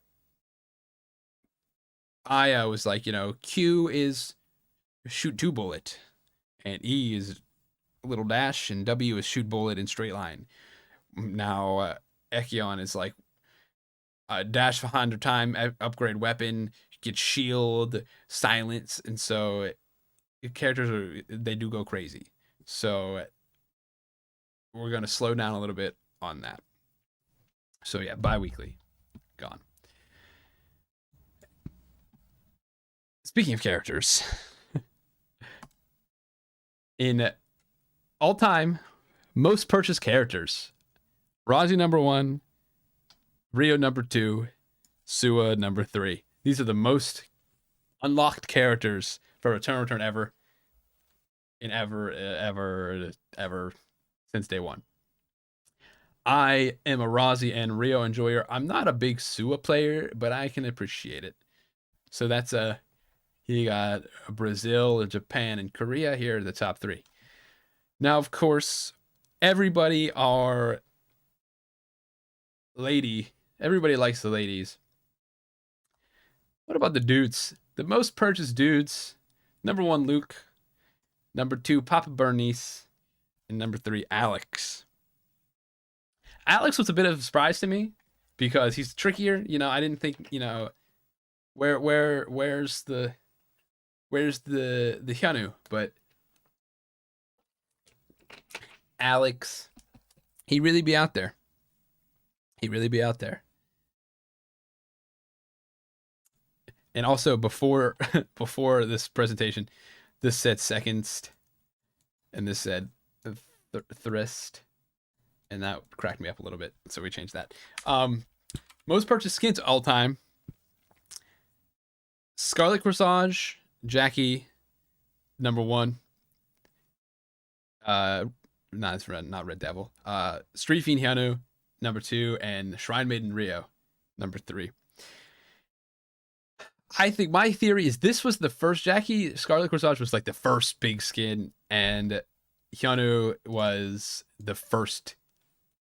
I was like, Q is shoot 2 bullet, and E is a little dash, and W is shoot bullet in straight line. Now Ekion is like dash 100 time, upgrade weapon, get shield, silence, and so characters they do go crazy. So we're gonna slow down a little bit on that. So yeah, bi-weekly gone. Speaking of characters, in all time most purchased characters, Raji number 1, Rio number 2, Sua number 3. These are the most unlocked characters for Return ever. in ever since day one. I am a Razi and Rio enjoyer. I'm not a big Sua player, but I can appreciate it. So that's a you got Brazil, Japan, and Korea here are the top three. Now, of course, everybody are lady. Everybody likes the ladies. What about the dudes? The most purchased dudes. Number one, Luke. Number two, Papa Bernice. And number three, Alex. Alex was a bit of a surprise to me because he's trickier. I didn't think, where's the Hyunu, but Alex, he really be out there. He really be out there. And also before before this presentation, this said seconds, and this said thrist, and that cracked me up a little bit. So we changed that. Most purchased skins all time: Scarlet Corsage, Jackie, number one. Not Red Devil. Street Fiend Hyunu, number two, and Shrine Maiden Rio, number three. I think my theory is this was the first Jackie. Scarlet Corsage was like the first big skin, and Hyunu was the first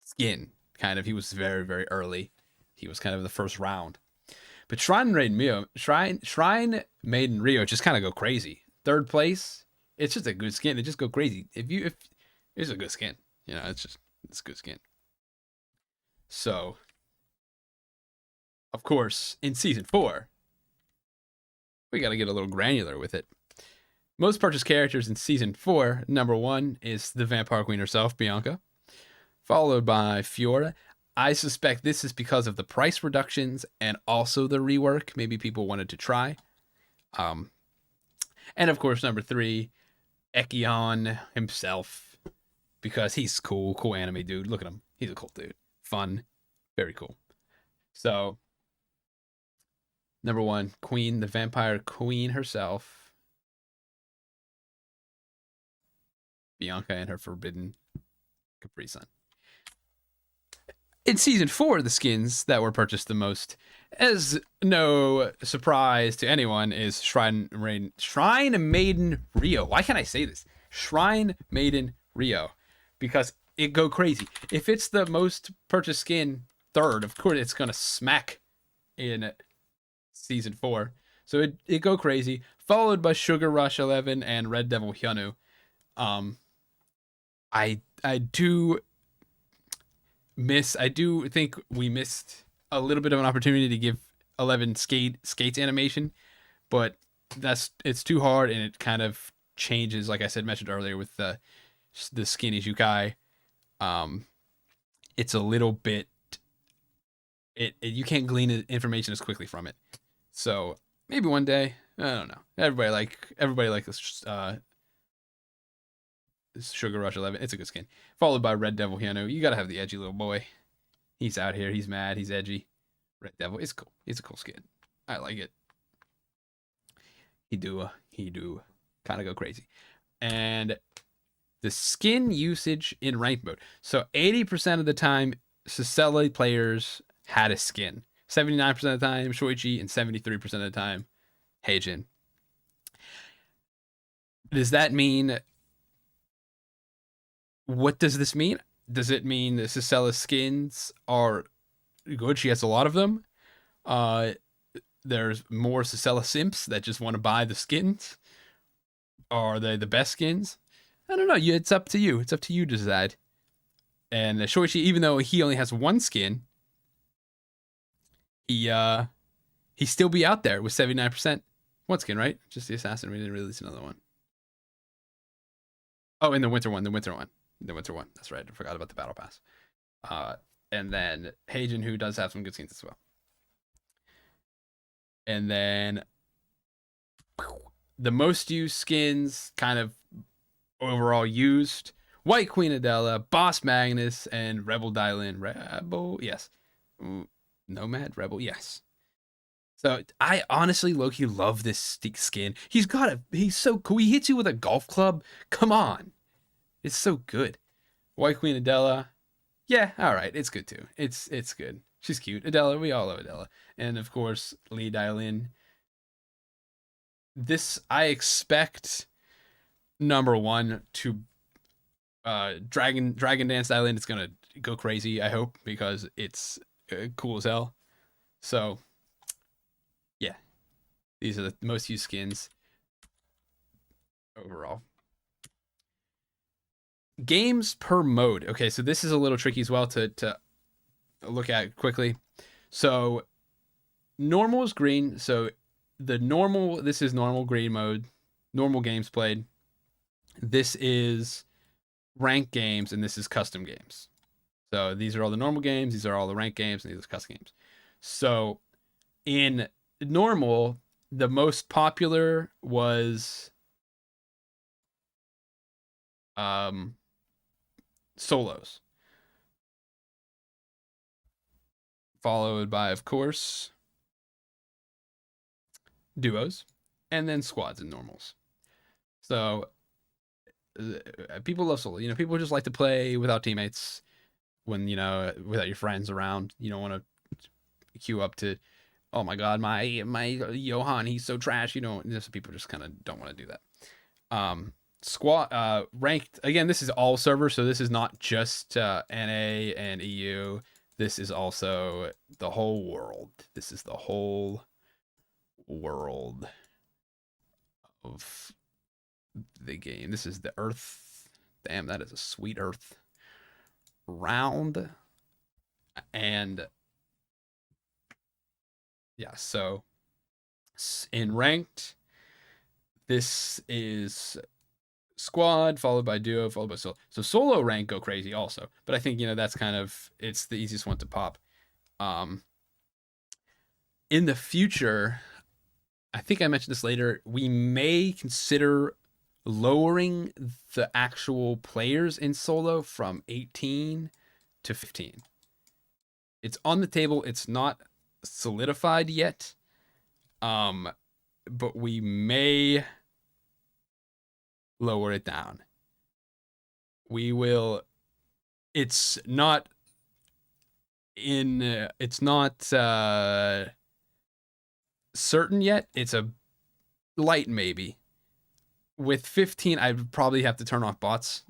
skin. Kind of, he was very, very early. He was kind of the first round. But Shrine Maiden Rio just kind of go crazy. Third place, it's just a good skin. It just go crazy. If it's a good skin, it's a good skin. So, of course, in season 4, we got to get a little granular with it. Most purchased characters in season 4, number one is the Vampire Queen herself, Bianca, followed by Fiora. I suspect this is because of the price reductions and also the rework. Maybe people wanted to try. And of course, number 3, Ekion himself, because he's cool anime dude. Look at him. He's a cool dude. Fun. Very cool. So, number 1, Queen, the Vampire Queen herself. Bianca and her forbidden Capri Sun. In season 4, the skins that were purchased the most, as no surprise to anyone, is Shrine Maiden Rio. Why can't I say this? Shrine Maiden Rio. Because it go crazy. If it's the most purchased skin, third, of course it's going to smack in season 4. So it go crazy. Followed by Sugar Rush 11 and Red Devil Hyunu. I do think we missed a little bit of an opportunity to give 11 skates animation, but it's too hard, and it kind of changes, like I mentioned earlier with the skin Izukai. It's a little bit you can't glean information as quickly from it. So maybe one day, I don't know. Everybody like this Sugar Rush 11. It's a good skin. Followed by Red Devil Hyunu. You gotta have the edgy little boy. He's out here. He's mad. He's edgy. Red Devil. It's cool. It's a cool skin. I like it. He do kind of go crazy. And the skin usage in ranked mode. So 80% of the time, Sicily players had a skin. 79% of the time, Shoichi, and 73% of the time, Heijin. Does that mean... What does this mean? Does it mean that Cicella's skins are good? She has a lot of them. There's more Cicella simps that just want to buy the skins. Are they the best skins? I don't know. It's up to you. It's up to you to decide. And Shoichi, even though he only has one skin, he still be out there with 79%. One skin, right? Just the assassin. We didn't release another one. Oh, and the winter one. That's right. I forgot about the battle pass. And then Heijin, who does have some good skins as well. And then the most used skins, kind of overall used: White Queen Adela, Boss Magnus, and Rebel Dylan. Rebel, yes. Nomad Rebel, yes. So I honestly, Loki, love this skin. He's so cool. He hits you with a golf club. Come on, it's so good. White Queen Adela, yeah, all right, it's good too. It's good. She's cute. Adela, we all love Adela, and of course Lee Dialin. This I expect number one to Dragon Dance Island. It's gonna go crazy. I hope because it's cool as hell. So yeah, these are the most used skins overall. Games per mode. Okay, so this is a little tricky as well to look at quickly. So normal is green. So this is normal green mode, normal games played. This is ranked games, and this is custom games. So these are all the normal games, these are all the ranked games, and these are custom games. So in normal, the most popular was solos, followed by, of course, duos, and then squads and normals. So people love solo. People just like to play without teammates when without your friends around. You don't want to queue up to, oh my god, my Johan, he's so trash. People just kind of don't want to do that. Squad ranked again. This is all servers, so this is not just NA and EU. This is also the whole world. This is the whole world of the game. This is the Earth. Damn, that is a sweet Earth round. And yeah, so in ranked, this is squad followed by duo followed by solo. So solo rank go crazy also, but I think that's kind of it's the easiest one to pop. In the future, I think I mentioned this later, we may consider lowering the actual players in solo from 18 to 15. It's on the table. It's not solidified yet. But we may lower it down. We will. It's not certain yet. It's a light maybe. With 15, I'd probably have to turn off bots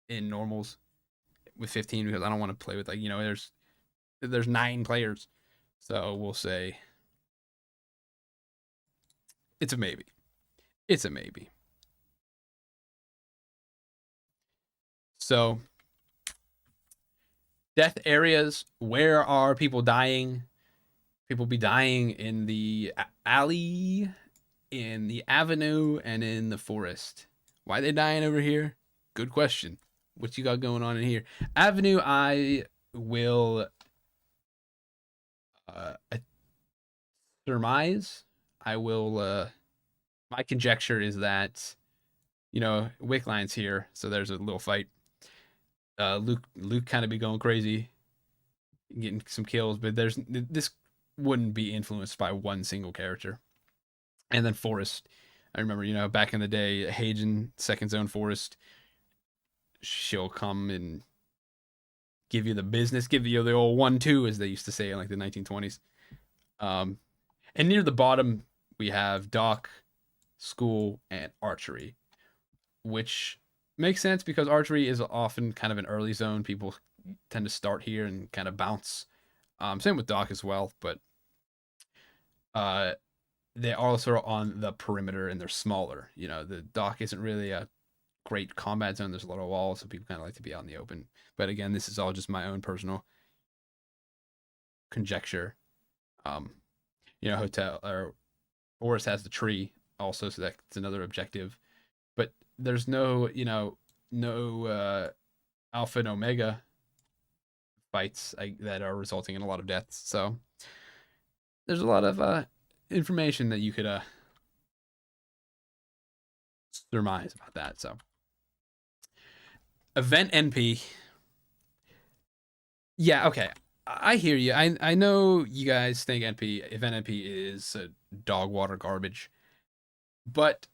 in normals with 15 because I don't want to play with there's 9 players. So we'll say it's a maybe. It's a maybe. So death areas, where are people dying? People be dying in the alley, in the avenue, and in the forest. Why are they dying over here? Good question. What you got going on in here? Avenue, I will surmise. I will my conjecture is that Wickline's here, so there's a little fight. Luke kind of be going crazy, getting some kills, but this wouldn't be influenced by one single character. And then Forest, I remember, back in the day, Hagen, Second Zone Forest, she'll come and give you the business, give you the old 1-2, as they used to say in like the 1920s. And near the bottom, we have Doc, School, and Archery, which makes sense because Archery is often kind of an early zone. People tend to start here and kind of bounce. Same with Doc as well, but they are also on the perimeter and they're smaller. The Doc isn't really a great combat zone. There's a lot of walls, so people kind of like to be out in the open. But again, this is all just my own personal conjecture. Hotel or Forest has the tree also, so that's another objective. But there's no alpha and omega fights that are resulting in a lot of deaths. So there's a lot of information that you could surmise about that. So event NP. Yeah, okay. I hear you. I know you guys think event NP is dog water garbage, but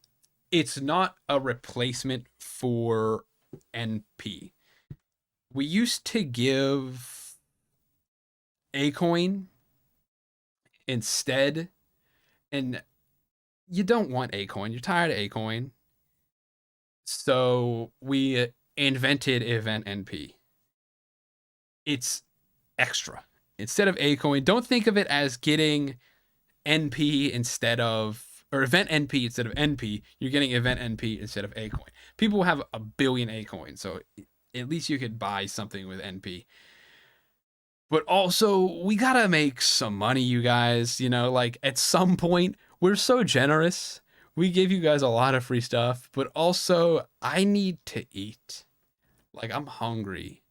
it's not a replacement for NP. We used to give a coin instead, and you don't want a coin. You're tired of a coin, so we invented event NP. It's extra instead of a coin. Don't think of it as getting NP instead of, or event NP instead of NP. You're getting event NP instead of a coin. People have a billion a coins, so at least you could buy something with NP. But also, we gotta make some money, you guys. You know, like at some point, we're so generous. We give you guys a lot of free stuff, but also, I need to eat. Like, I'm hungry.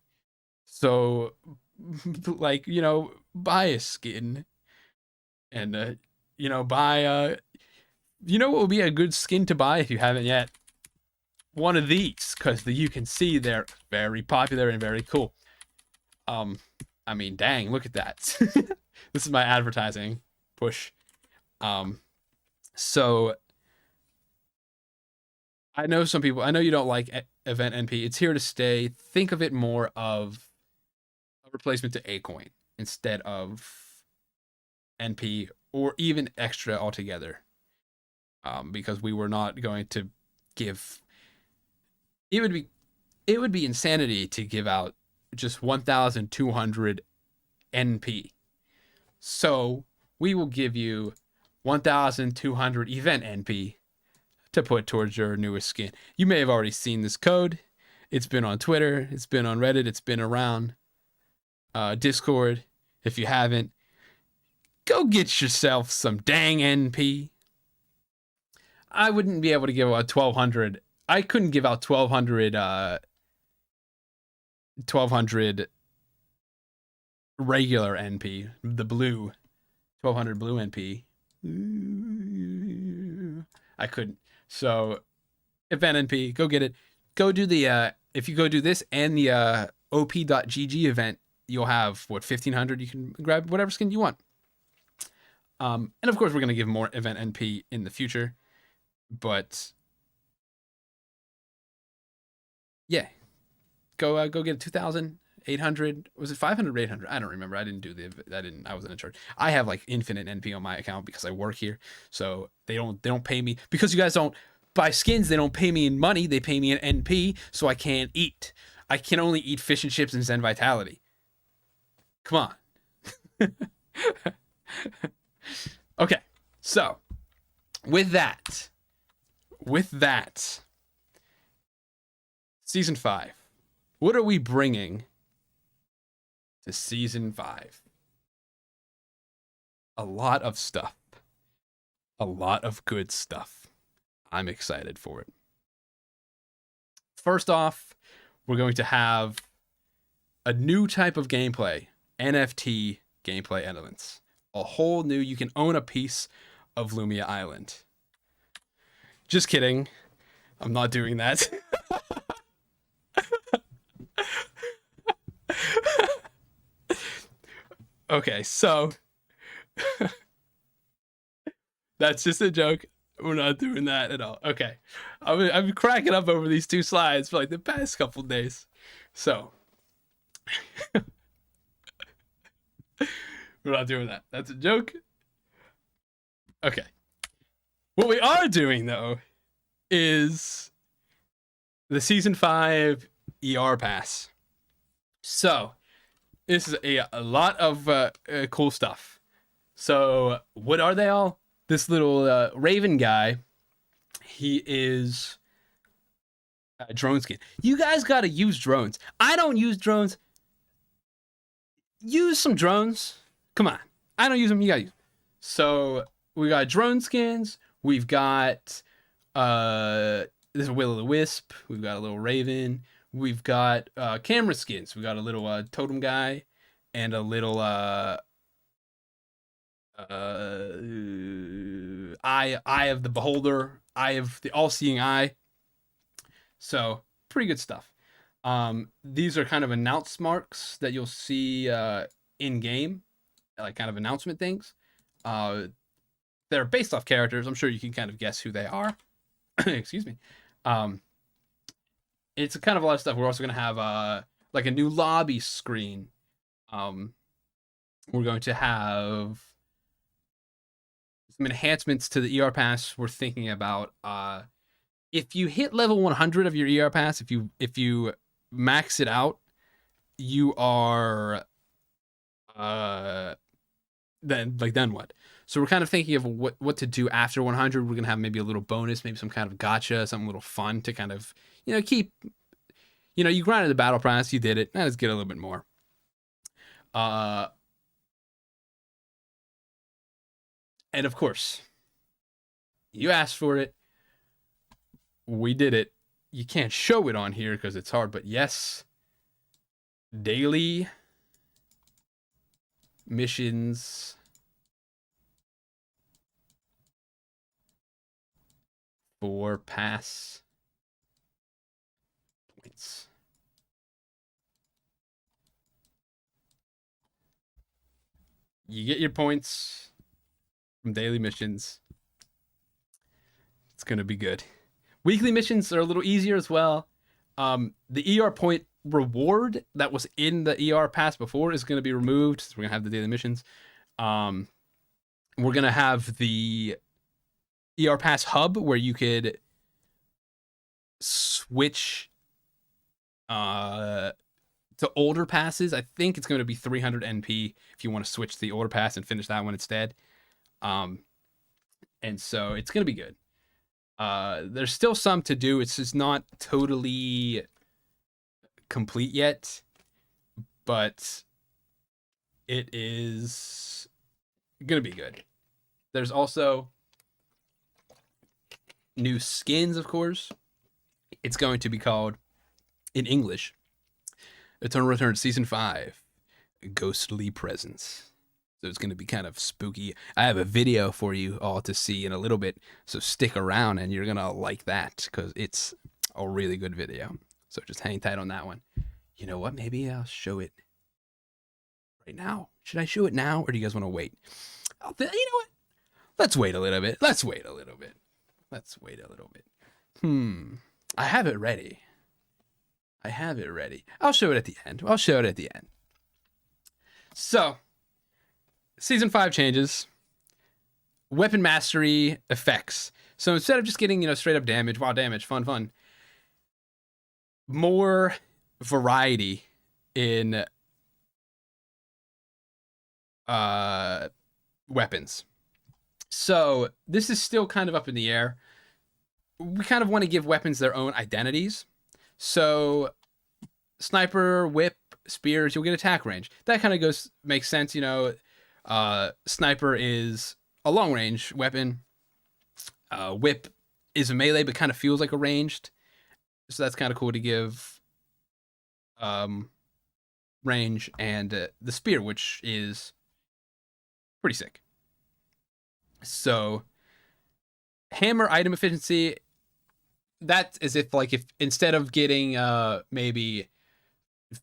So, like, buy a skin and, buy, what would be a good skin to buy if you haven't yet? One of these, because you can see they're very popular and very cool. I mean, dang, look at that. This is my advertising push. So I know some people, I know you don't like event NP. It's here to stay. Think of it more of a replacement to a coin instead of NP or even extra altogether. Because we were not going to give, it would be insanity to give out just 1,200 NP. So we will give you 1,200 event NP to put towards your newest skin. You may have already seen this code. It's been on Twitter. It's been on Reddit. It's been around Discord. If you haven't, go get yourself some dang NP. I wouldn't be able to give out 1,200. I couldn't give out 1,200 regular NP, the blue, 1,200 blue NP. I couldn't. So, event NP, go get it. Go do the, if you go do this and the op.gg event, you'll have, 1,500? You can grab whatever skin you want. And of course, we're going to give more event NP in the future. But, yeah. Go get 2,800. Was it 500 or 800? I don't remember. I wasn't in charge. I have like infinite NP on my account because I work here. So they don't pay me because you guys don't buy skins. They don't pay me in money. They pay me in NP. So I can't eat. I can only eat fish and chips and Zen Vitality. Come on. Okay. So with that, season 5. What are we bringing to season 5? A lot of stuff. A lot of good stuff. I'm excited for it. First off, we're going to have a new type of gameplay, NFT gameplay elements. A whole new, you can own a piece of Lumia Island. Just kidding. I'm not doing that. Okay, so that's just a joke. We're not doing that at all. Okay, I've been cracking up over these two slides for like the past couple days. So we're not doing that. That's a joke. Okay. What we are doing though is the season 5 ER pass. So this is a lot of cool stuff. So what are they all? This little Raven guy, he is a drone skin. You guys got to use drones. I don't use drones. Use some drones. Come on. I don't use them. You got to use them. So we got drone skins. We've got this is Will-O-the-Wisp. We've got a little Raven. We've got camera skins. We got a little totem guy and a little eye of the beholder, eye of the all-seeing eye. So pretty good stuff. These are kind of announce marks that you'll see in game, like kind of announcement things. They're based off characters. I'm sure you can kind of guess who they are. Excuse me. Um, it's kind of a lot of stuff. We're also going to have like a new lobby screen. We're going to have some enhancements to the ER pass. We're thinking about if you hit level 100 of your ER pass, if you max it out, you are then what? So we're kind of thinking of what to do after 100. We're gonna have maybe a little bonus, maybe some kind of gotcha, something a little fun to kind of keep. You grinded the battle pass, you did it. Now let's get a little bit more. And of course, you asked for it. We did it. You can't show it on here because it's hard, but yes, daily missions for pass points. You get your points from daily missions. It's going to be good. Weekly missions are a little easier as well. The ER point reward that was in the ER pass before is going to be removed. So we're going to have the daily missions. We're going to have the ER pass hub where you could switch to older passes. I think it's going to be 300 NP if you want to switch to the older pass and finish that one instead. And so it's going to be good. There's still some to do. It's just not totally complete yet, but it is going to be good. There's also new skins, of course. It's going to be called, in English, Eternal Return Season 5, Ghostly Presence. So it's going to be kind of spooky. I have a video for you all to see in a little bit, so stick around and you're going to like that because it's a really good video. So just hang tight on that one. You know what? Maybe I'll show it right now. Should I show it now or do you guys want to wait? You know what? Let's wait a little bit. I have it ready. I'll show it at the end. So, Season 5 changes. Weapon mastery effects. So instead of just getting, straight up damage, wild damage, fun, more variety in weapons. So this is still kind of up in the air. We kind of want to give weapons their own identities. So sniper, whip, spears, you'll get attack range. That kind of makes sense, Sniper is a long range weapon. Whip is a melee, but kind of feels like a ranged. So that's kind of cool to give range. And the spear, which is pretty sick. So hammer item efficiency, that's as if instead of getting maybe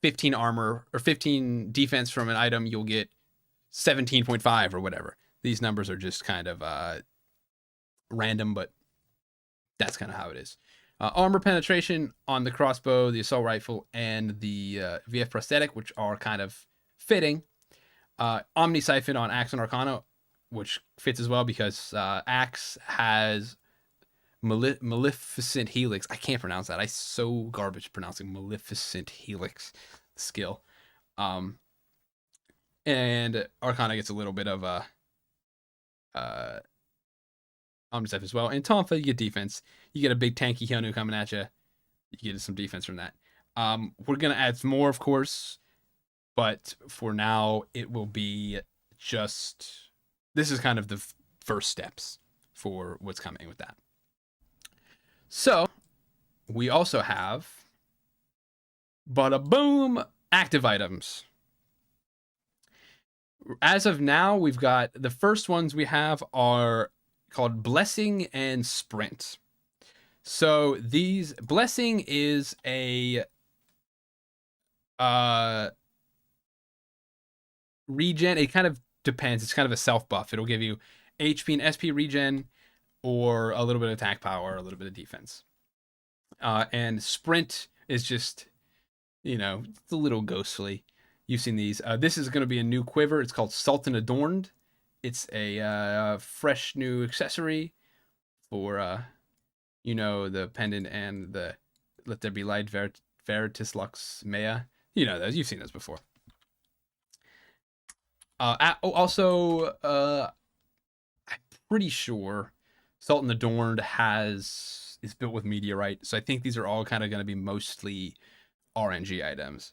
15 armor or 15 defense from an item, you'll get 17.5 or whatever. These numbers are just kind of random, but that's kind of how it is. Armor penetration on the crossbow, the assault rifle, and the VF prosthetic, which are kind of fitting. Omni siphon on Axe and Arcana, which fits as well because Axe has Maleficent Helix. I can't pronounce that. I so garbage pronouncing Maleficent Helix skill. And Arcana gets a little bit of Omniscience as well. And Tonfa, you get defense. You get a big tanky Hyunu coming at you. You get some defense from that. We're going to add some more, of course. But for now, it will be just... This is kind of the first steps for what's coming with that. So, we also have... Bada boom! Active items. As of now, we've got... The first ones we have are called Blessing and Sprint. So, these... Blessing is a... regen, it kind of depends. It's kind of a self buff. It'll give you HP and SP regen, or a little bit of attack power, a little bit of defense. And sprint is just, it's a little ghostly. You've seen these. This is going to be a new quiver. It's called Sultan Adorned. It's a fresh new accessory for, the pendant and the Let There Be Light Veritas Lux Mea. You know those. You've seen those before. Also, I'm pretty sure Sultan Adorned is built with meteorite, so I think these are all kind of going to be mostly RNG items.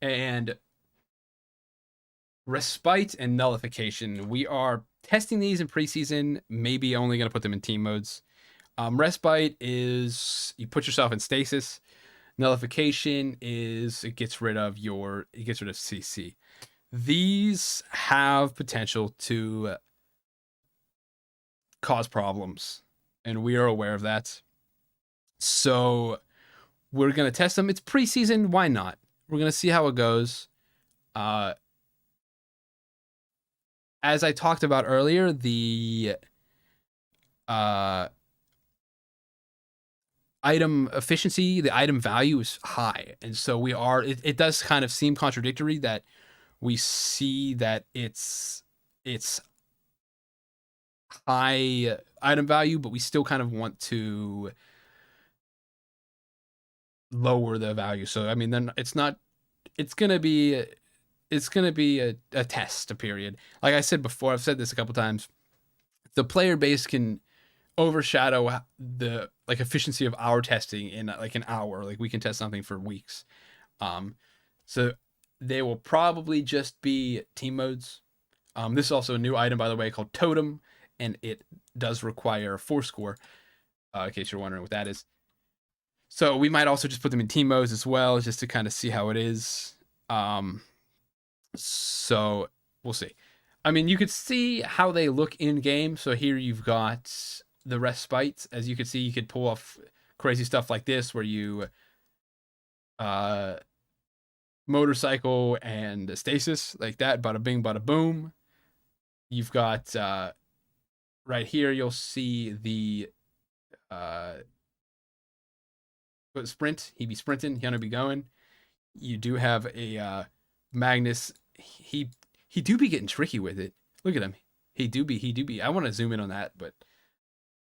And Respite and Nullification, we are testing these in preseason, maybe only going to put them in team modes. Respite is you put yourself in stasis. Nullification is it gets rid of CC. These have potential to cause problems, and we are aware of that. So we're going to test them. It's preseason. Why not? We're going to see how it goes. As I talked about earlier, the item efficiency, the item value is high. And so it does kind of seem contradictory that we see that it's high item value, but we still kind of want to lower the value. So, I mean, then it's going to be a test, a period. Like I said before, I've said this a couple times, the player base can overshadow the efficiency of our testing in like an hour. Like we can test something for weeks. So they will probably just be team modes. This is also a new item, by the way, called Totem, and it does require a 4-score, in case you're wondering what that is. So we might also just put them in team modes as well, just to kind of see how it is. So we'll see. I mean, you could see how they look in game. So here you've got the Respite. As you can see, you could pull off crazy stuff like this, where you motorcycle and a stasis like that. Bada bing, bada boom. You've got right here. You'll see the sprint. He be sprinting. He gonna be going. You do have a Magnus. He do be getting tricky with it. Look at him. He do be. I want to zoom in on that, but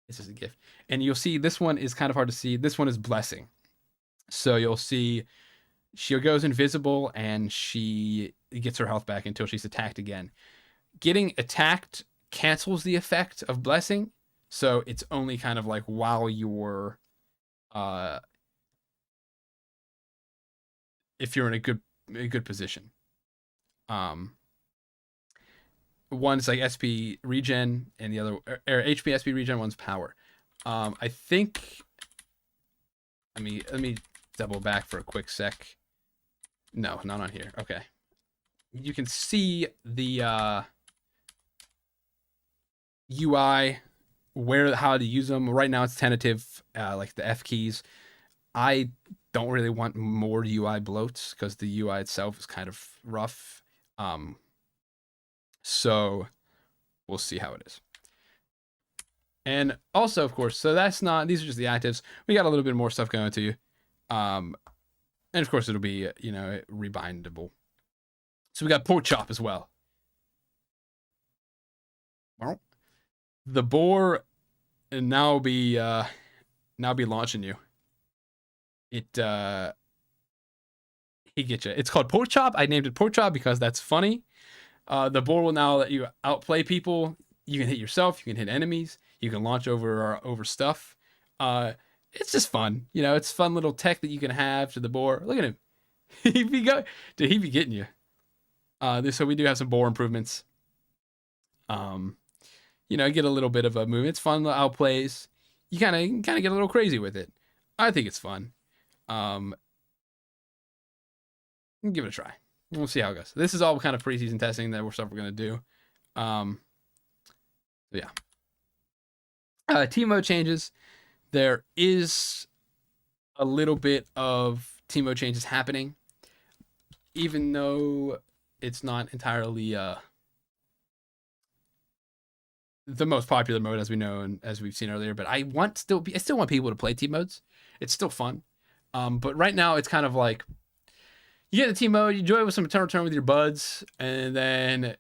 it's just a GIF. And you'll see this one is kind of hard to see. This one is Blessing. So you'll see she goes invisible and she gets her health back until she's attacked again. Getting attacked cancels the effect of Blessing. So it's only kind of like while you're if you're in a good position. One's like SP regen, and the other or HP SP regen. One's power. I think. Let me double back for a quick sec. No, not on here. Okay, you can see the UI, how to use them. Right now it's tentative, like the F keys. I don't really want more UI bloats because the UI itself is kind of rough. So we'll see how it is. And also, of course, so these are just the actives. We got a little bit more stuff going to you. And of course it'll be, rebindable. So we got Pork Chop as well. Well, the boar now be launching you. He get you. It's called Pork Chop. I named it Pork Chop because that's funny. The boar will now let you outplay people. You can hit yourself. You can hit enemies. You can launch over stuff. It's just fun. It's fun little tech that you can have to the boar. Look at him. He be getting you. So we do have some boar improvements. Get a little bit of a movement. It's fun outplays. You kind of get a little crazy with it. I think it's fun. Give it a try. We'll see how it goes. This is all kind of preseason testing that we're going to do. Yeah. Team mode changes. There is a little bit of team mode changes happening. even though it's not entirely the most popular mode, as we know and as we've seen earlier. But I still want people to play team modes. It's still fun. But right now it's kind of like you get the team mode, you enjoy it with some Eternal Return with your buds, and then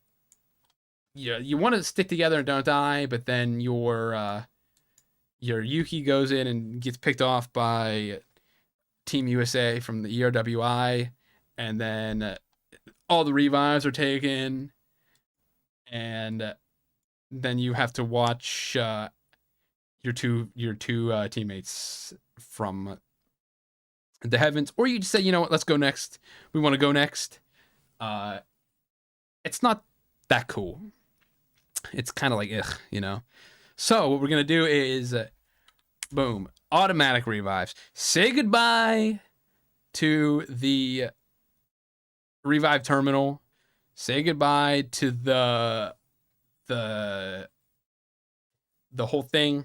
you want to stick together and don't die. But then your Yuki goes in and gets picked off by Team USA from the ERWI, and then all the revives are taken, and then you have to watch your two teammates from the heavens, or you just say, you know what, let's go next. We want to go next. It's not that cool. It's kind of like ugh. So what we're gonna do is, boom, automatic revives. Say goodbye to the revive terminal. Say goodbye to the whole thing.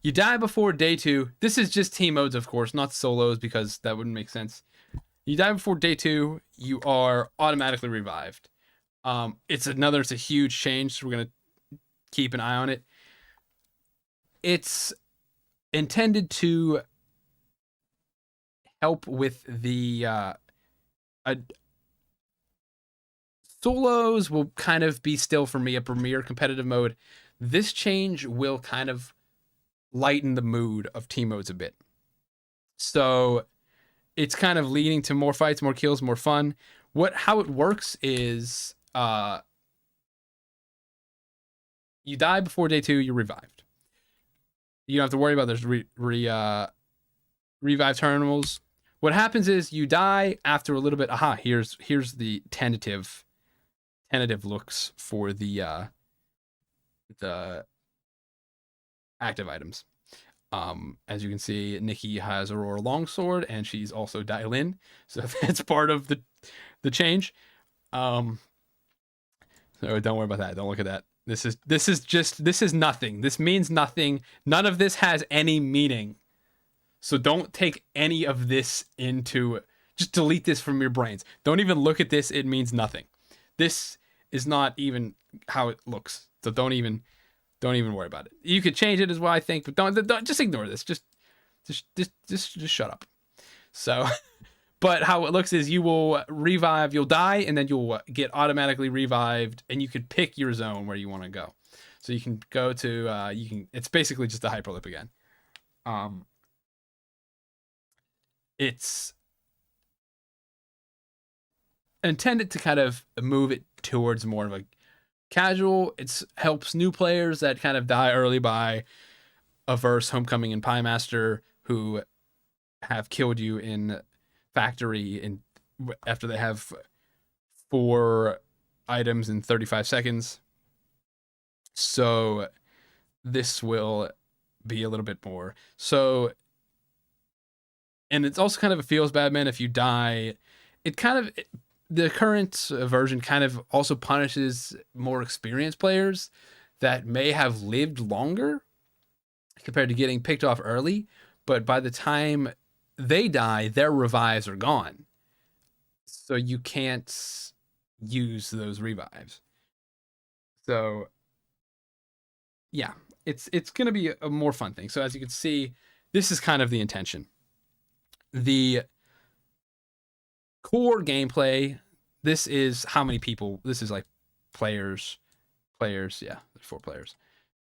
You die before day 2. This is just team modes, of course, not solos, because that wouldn't make sense. You die before day 2, you are automatically revived. It's a huge change, so we're gonna keep an eye on it. It's intended to help with the solos will kind of be still for me a premier competitive mode. This change will kind of lighten the mood of team modes a bit. So it's kind of leading to more fights, more kills, more fun. How it works is you die before day 2, you're revived. You don't have to worry about there's revive terminals. What happens is you die after a little bit. Here's the tentative looks for the active items. As you can see, Nikki has Aurora Longsword, and she's also Dial-In, so that's part of the change. So don't worry about that. Don't look at that. This is nothing. This means nothing. None of this has any meaning. So don't take any of this into. Just delete this from your brains. Don't even look at this. It means nothing. This is not even how it looks. So don't even worry about it. You could change it as well, I think, but don't just ignore this. Just shut up. So, but how it looks is you will revive, you'll die, and then you'll get automatically revived, and you could pick your zone where you want to go. So you can go to it's basically just a hyperloop again. It's intended to kind of move it towards more of a casual. It helps new players that kind of die early by Averse, Homecoming, and Pie Master, who have killed you in factory after they have 4 items in 35 seconds. So this will be a little bit more. So, and it's also kind of a feels bad, man, if you die. The current version kind of also punishes more experienced players that may have lived longer compared to getting picked off early, but by the time they die, their revives are gone. So you can't use those revives. So yeah, it's going to be a more fun thing. So as you can see, this is kind of the intention. The core gameplay, this is how many people, this is like players, yeah, 4 players,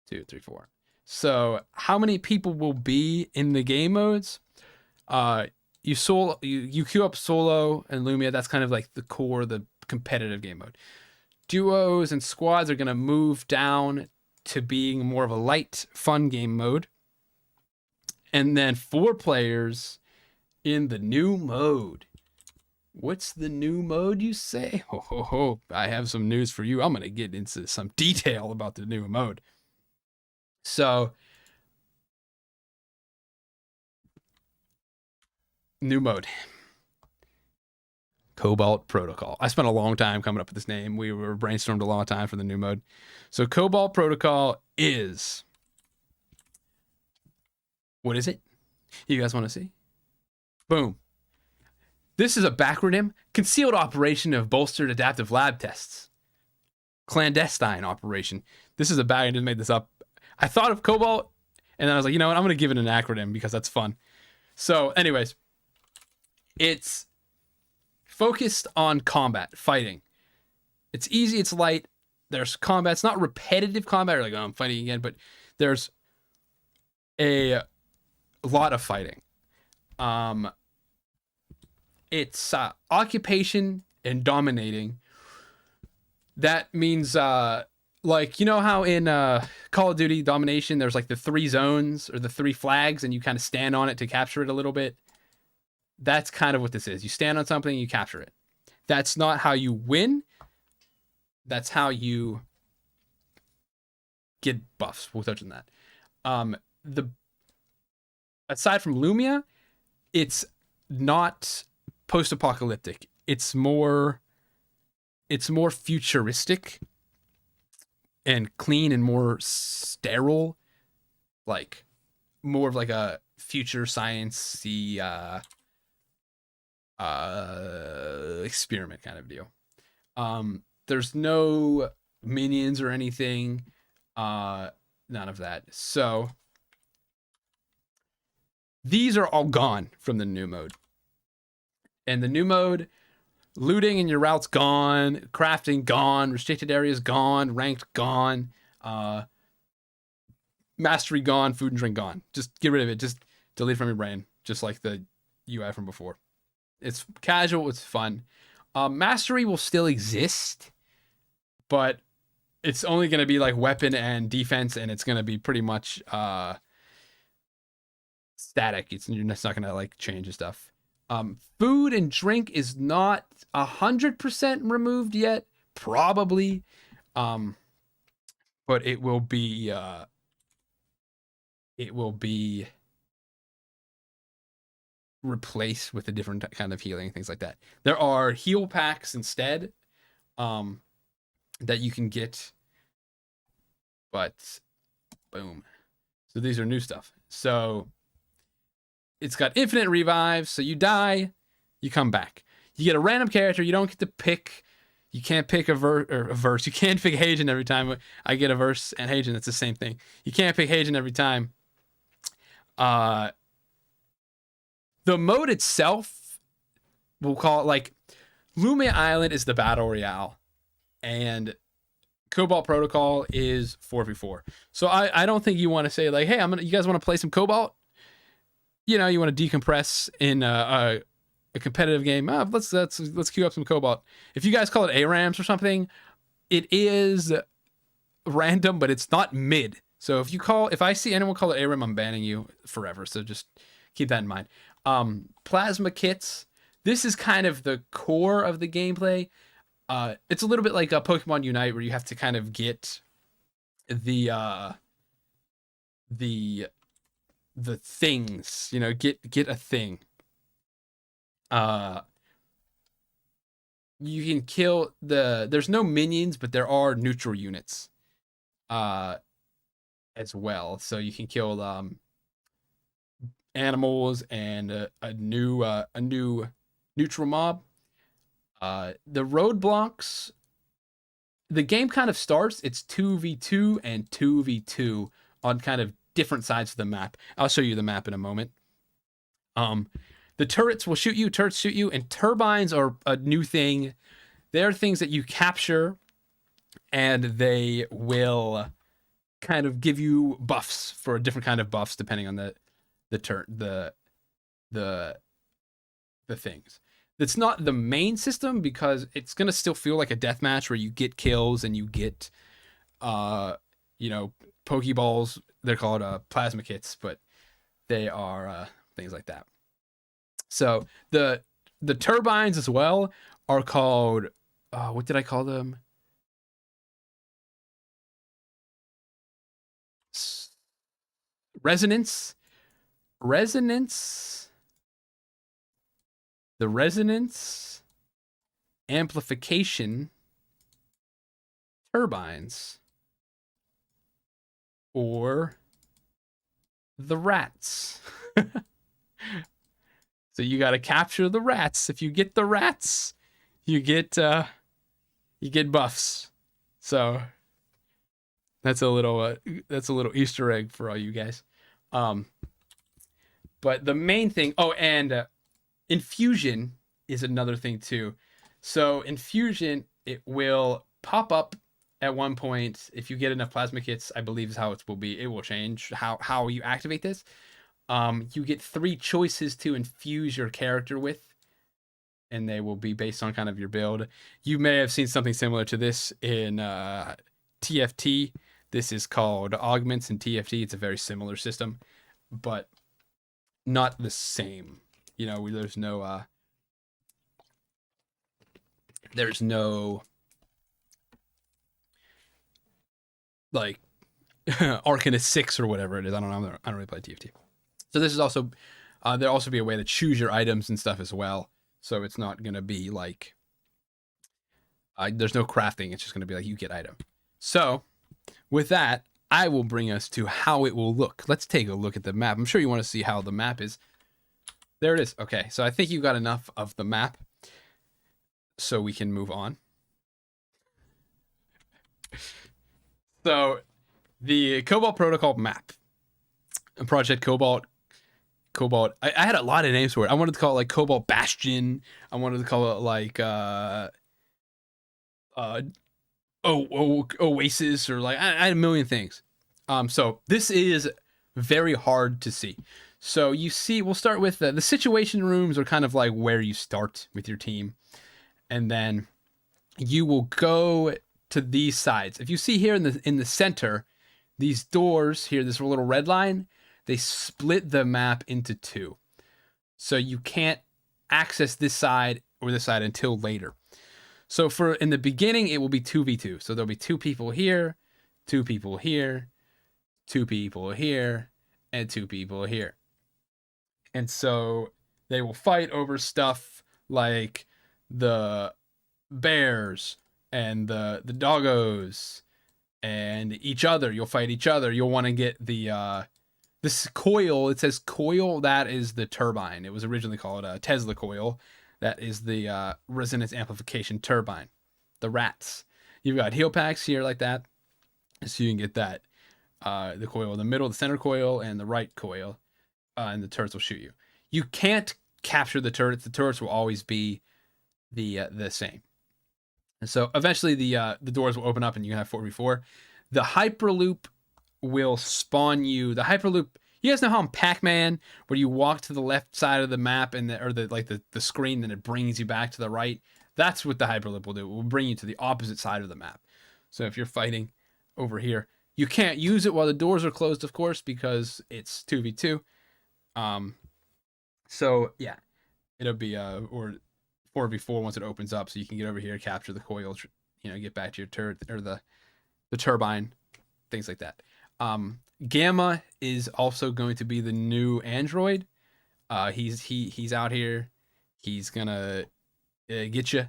2, 3, 4. So how many people will be in the game modes? You queue up solo and Lumia, that's kind of like the core, the competitive game mode. Duos and squads are going to move down to being more of a light, fun game mode. And then 4 players in the new mode. What's the new mode, you say? Ho, I have some news for you. I'm going to get into some detail about the new mode. So, new mode. Cobalt Protocol. I spent a long time coming up with this name. We were brainstormed a long time for the new mode. So Cobalt Protocol is... What is it? You guys want to see? Boom. This is a backronym: concealed operation of bolstered adaptive lab tests. Clandestine operation. This is a bag. I just made this up. I thought of Cobalt, and then I was like, you know what? I'm going to give it an acronym because that's fun. So, anyways, it's focused on combat, fighting. It's easy, it's light. There's combat. It's not repetitive combat, or like, oh, I'm fighting again, but there's a lot of fighting. It's occupation and dominating. That means, like, you know how in Call of Duty Domination, there's like the 3 zones or the 3 flags, and you kind of stand on it to capture it a little bit? That's kind of what this is. You stand on something, you capture it. That's not how you win. That's how you get buffs. We'll touch on that. Aside from Lumia, it's not post-apocalyptic. It's more futuristic and clean and more sterile, like more of like a future science-y experiment kind of deal. There's no minions or anything, none of that. So these are all gone from the new mode. And the new mode, looting in your routes gone, crafting gone, restricted areas gone, ranked gone, mastery gone, food and drink gone. Just get rid of it. Just delete it from your brain, just like the UI from before. It's casual, it's fun. Mastery will still exist, but it's only going to be like weapon and defense, and it's going to be pretty much static. You're not going to like change and stuff. Food and drink is not 100% removed yet, probably, but it will be replaced with a different kind of healing, things like that. There are heal packs instead, that you can get, but boom. So these are new stuff. So it's got infinite revives. So you die, you come back. You get a random character. You don't get to pick. You can't pick a verse. You can't pick Hagen every time. I get a verse and Hagen. It's the same thing. You can't pick Hagen every time. The mode itself, we'll call it like Lumia Island is the battle royale, and Cobalt Protocol is 4v4. So I don't think you want to say like, hey, you guys want to play some Cobalt? You know, you want to decompress in a competitive game. Let's queue up some Cobalt. If you guys call it ARAMs or something, it is random, but it's not mid. So if I see anyone call it ARAM, I'm banning you forever. So just keep that in mind. Plasma kits. This is kind of the core of the gameplay. It's a little bit like a Pokemon Unite, where you have to kind of get the things, you know, get a thing. You can kill there's no minions, but there are neutral units as well. So you can kill animals and a new neutral mob. The roadblocks, the game kind of starts, it's 2v2 and 2v2 on kind of different sides of the map. I'll show you the map in a moment. The turrets will shoot you, and turbines are a new thing. They're things that you capture, and they will kind of give you buffs for different kind of buffs depending on the things. It's not the main system because it's gonna still feel like a deathmatch where you get kills and you get Pokeballs. They're called plasma kits, but they are things like that. So the turbines as well are called what did I call them? Resonance. The resonance amplification turbines, or the rats. So you got to capture the rats. If you get the rats, you get buffs. So that's a little Easter egg for all you guys. Um, but the main thing. Oh, and infusion is another thing too. So infusion, it will pop up at one point if you get enough plasma kits. I believe is how it will be. It will change how you activate this. You get 3 choices to infuse your character with, and they will be based on kind of your build. You may have seen something similar to this in TFT. This is called augments in TFT. It's a very similar system, but not the same. You know, there's no like Arcanist 6 or whatever it is. I don't know. I don't really play TFT. So this is also there'll also be a way to choose your items and stuff as well. So it's not gonna be like there's no crafting. It's just gonna be like you get item. So with that, I will bring us to how it will look. Let's take a look at the map. I'm sure you want to see how the map is. There it is. Okay, so I think you got enough of the map, so we can move on. So the Cobalt Protocol map, Project Cobalt. I had a lot of names for it. I wanted to call it like Cobalt Bastion. I wanted to call it like Oasis, or like I had a million things. So this is very hard to see. So you see, we'll start with the situation rooms are kind of like where you start with your team, and then you will go to these sides. If you see here in the center, these doors here, this little red line, they split the map into 2. So you can't access this side or this side until later. So for in the beginning, it will be 2v2. So there'll be 2 people here, 2 people here, 2 people here, and 2 people here. And so they will fight over stuff like the bears and the doggos and each other. You'll fight each other. You'll want to get this coil. It says coil. That is the turbine. It was originally called a Tesla coil. That is the resonance amplification turbine. The rats. You've got heal packs here like that, so you can get that. The coil in the middle, the center coil, and the right coil, and the turrets will shoot you. You can't capture the turrets. The turrets will always be the same. And so eventually the doors will open up and you can have 4v4. The Hyperloop will spawn you. The Hyperloop, you guys know how in Pac-Man, where you walk to the left side of the map and the screen, then it brings you back to the right. That's what the Hyperloop will do. It will bring you to the opposite side of the map. So if you're fighting over here, you can't use it while the doors are closed, of course, because it's 2v2. So yeah, it'll be or 4v4 once it opens up, so you can get over here, capture the coil, get back to your turret or the turbine, things like that. Gamma is also going to be the new android. He's out here. He's gonna get you.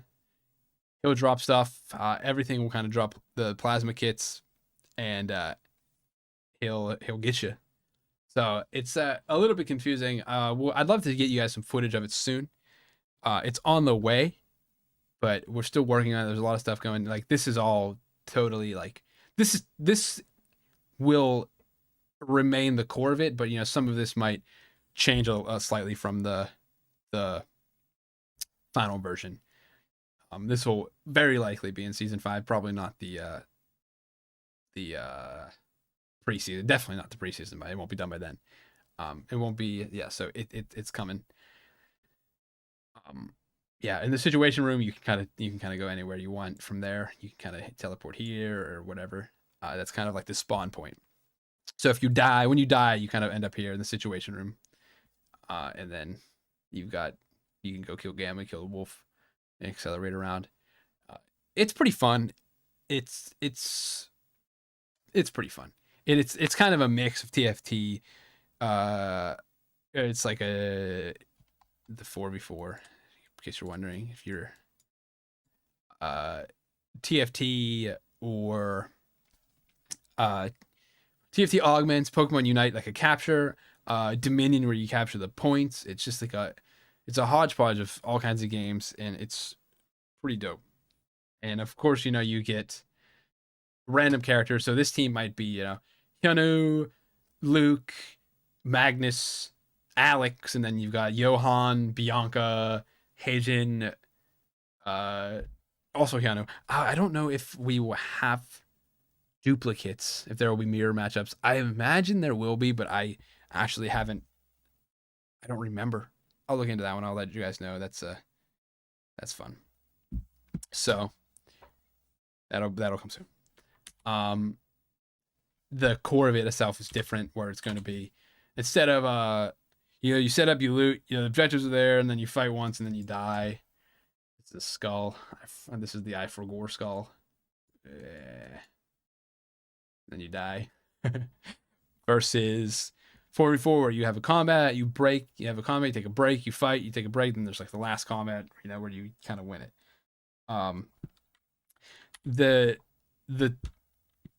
He'll drop stuff. Everything will kind of drop the plasma kits, and he'll get you. So it's a little bit confusing. I'd love to get you guys some footage of it soon. It's on the way, but we're still working on it. There's a lot of stuff going. Like this is all totally like this will remain the core of it, but some of this might change slightly from the final version. This will very likely be in season 5, probably not the preseason. Definitely not the preseason, but it won't be done by then. It won't be, so it's coming. In the situation room, you can kind of go anywhere you want from there. You can kind of teleport here or whatever. That's kind of like the spawn point. So if you die, when you die, you kind of end up here in the situation room. And then you can go kill Gamma, kill the wolf, and accelerate around. It's pretty fun. It's pretty fun. It's kind of a mix of TFT. It's like the 4v4, in case you're wondering if you're TFT or TFT augments, Pokemon Unite, like a capture, Dominion where you capture the points. It's just like it's a hodgepodge of all kinds of games, and it's pretty dope. And of course, you get random characters. So this team might be, Hyunwoo, Luke, Magnus, Alex, and then you've got Johan, Bianca, Heijin, uh, also Hyunwoo. I don't know if we will have duplicates, if there will be mirror matchups. I imagine there will be, but I actually haven't. I don't remember. I'll look into that one. I'll let you guys know. That's fun. So that'll come soon. The core of it itself is different, where it's going to be, instead of you set up, you loot, the objectives are there, and then you fight once and then you die. It's a skull. This is the Eye for Gore skull. Then you die. Versus 4v4, where you have a combat, you break, you have a combat, you take a break, you fight, you take a break, then there's like the last combat, where you kind of win it. The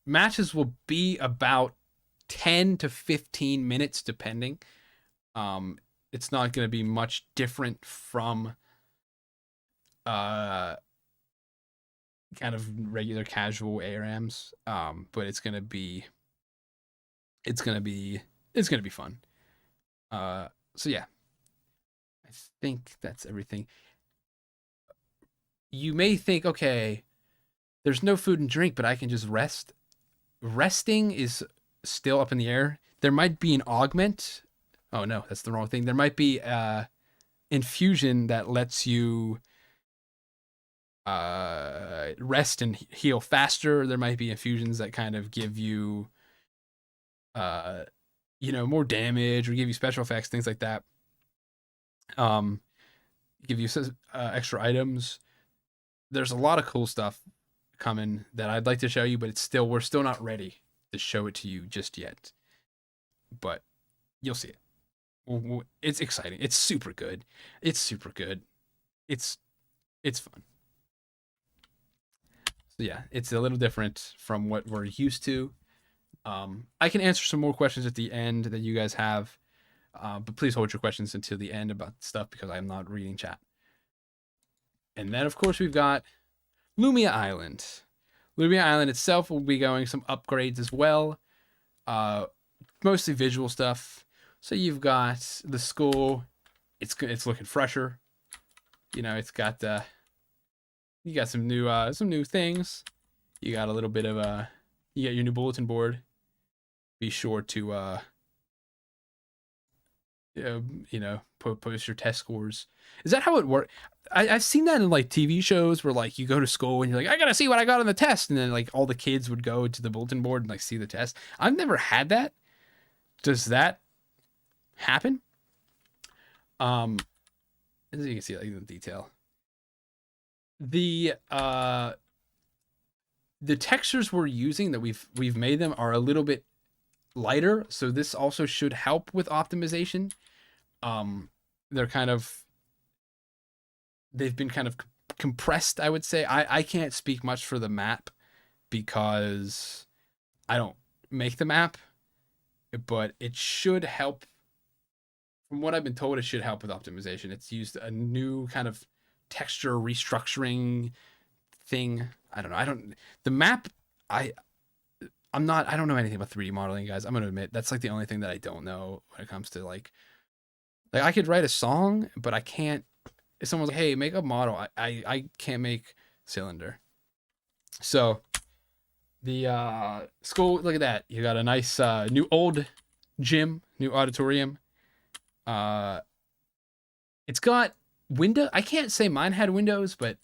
matches will be about 10 to 15 minutes depending. It's not going to be much different from kind of regular casual ARMs, but it's gonna be fun. So yeah, I think that's everything. You may think, okay, there's no food and drink, but I can just rest. Resting is still up in the air. There might be an augment. Oh no, that's the wrong thing. There might be infusion that lets you rest and heal faster. There might be infusions that kind of give you more damage, or give you special effects, things like that. Give you extra items. There's a lot of cool stuff coming that I'd like to show you, but we're still not ready to show it to you just yet. But you'll see it. It's exciting. It's super good. It's fun. So yeah, it's a little different from what we're used to. I can answer some more questions at the end that you guys have, but please hold your questions until the end about stuff, because I'm not reading chat. And then, of course, we've got Lumia Island. Lumia Island itself will be going some upgrades as well, mostly visual stuff. So you've got the school. It's looking fresher. It's got you got some new things. You got a little bit of you got your new bulletin board. Be sure to post your test scores. Is that how it works? I've seen that in like TV shows where like you go to school and you're like, I gotta see what I got on the test, and then like all the kids would go to the bulletin board and like see the test. I've never had that. Does that happen? As you can see, like in the detail, the textures we're using that we've made them are a little bit lighter, so this also should help with optimization. They've been kind of compressed, I would say. I can't speak much for the map because I don't make the map, but it should help. From what I've been told, it should help with optimization. It's used a new kind of texture restructuring thing. I don't know. The map, I don't know anything about 3D modeling, guys. I'm going to admit that's like the only thing that I don't know when it comes to like I could write a song, but I can't. If someone's like, hey, make a model, I can't make cylinder. So the school, look at that. You got a nice new old gym, new auditorium. It's got window. I can't say mine had windows, but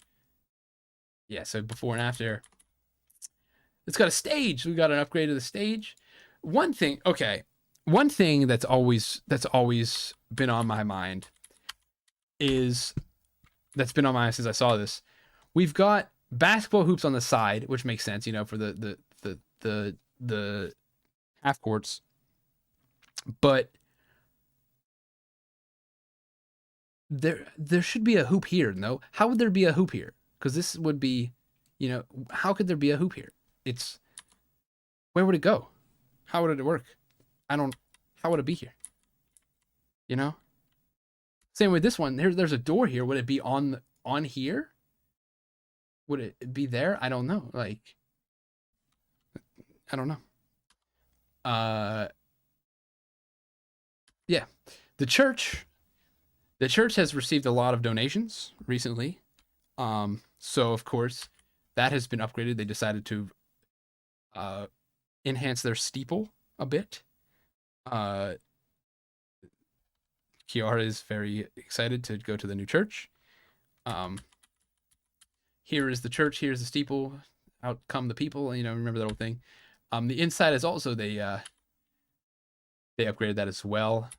yeah, so before and after. It's got a stage. We got an upgrade of the stage. One thing that's always been on my mind that's been on my mind since I saw this. We've got basketball hoops on the side, which makes sense, for the half courts. But there should be a hoop here, no? How would there be a hoop here? Because this would be, how could there be a hoop here? Where would it go? How would it work? How would it be here? Same with this one. There's a door here. Would it be on here? Would it be there? I don't know. Like, I don't know. Yeah, the church. The church has received a lot of donations recently. So of course, that has been upgraded. They decided to enhance their steeple a bit. Kiara is very excited to go to the new church. Here is the church. Here's the steeple. Out come the people. Remember that whole thing. The inside is also they upgraded that as well.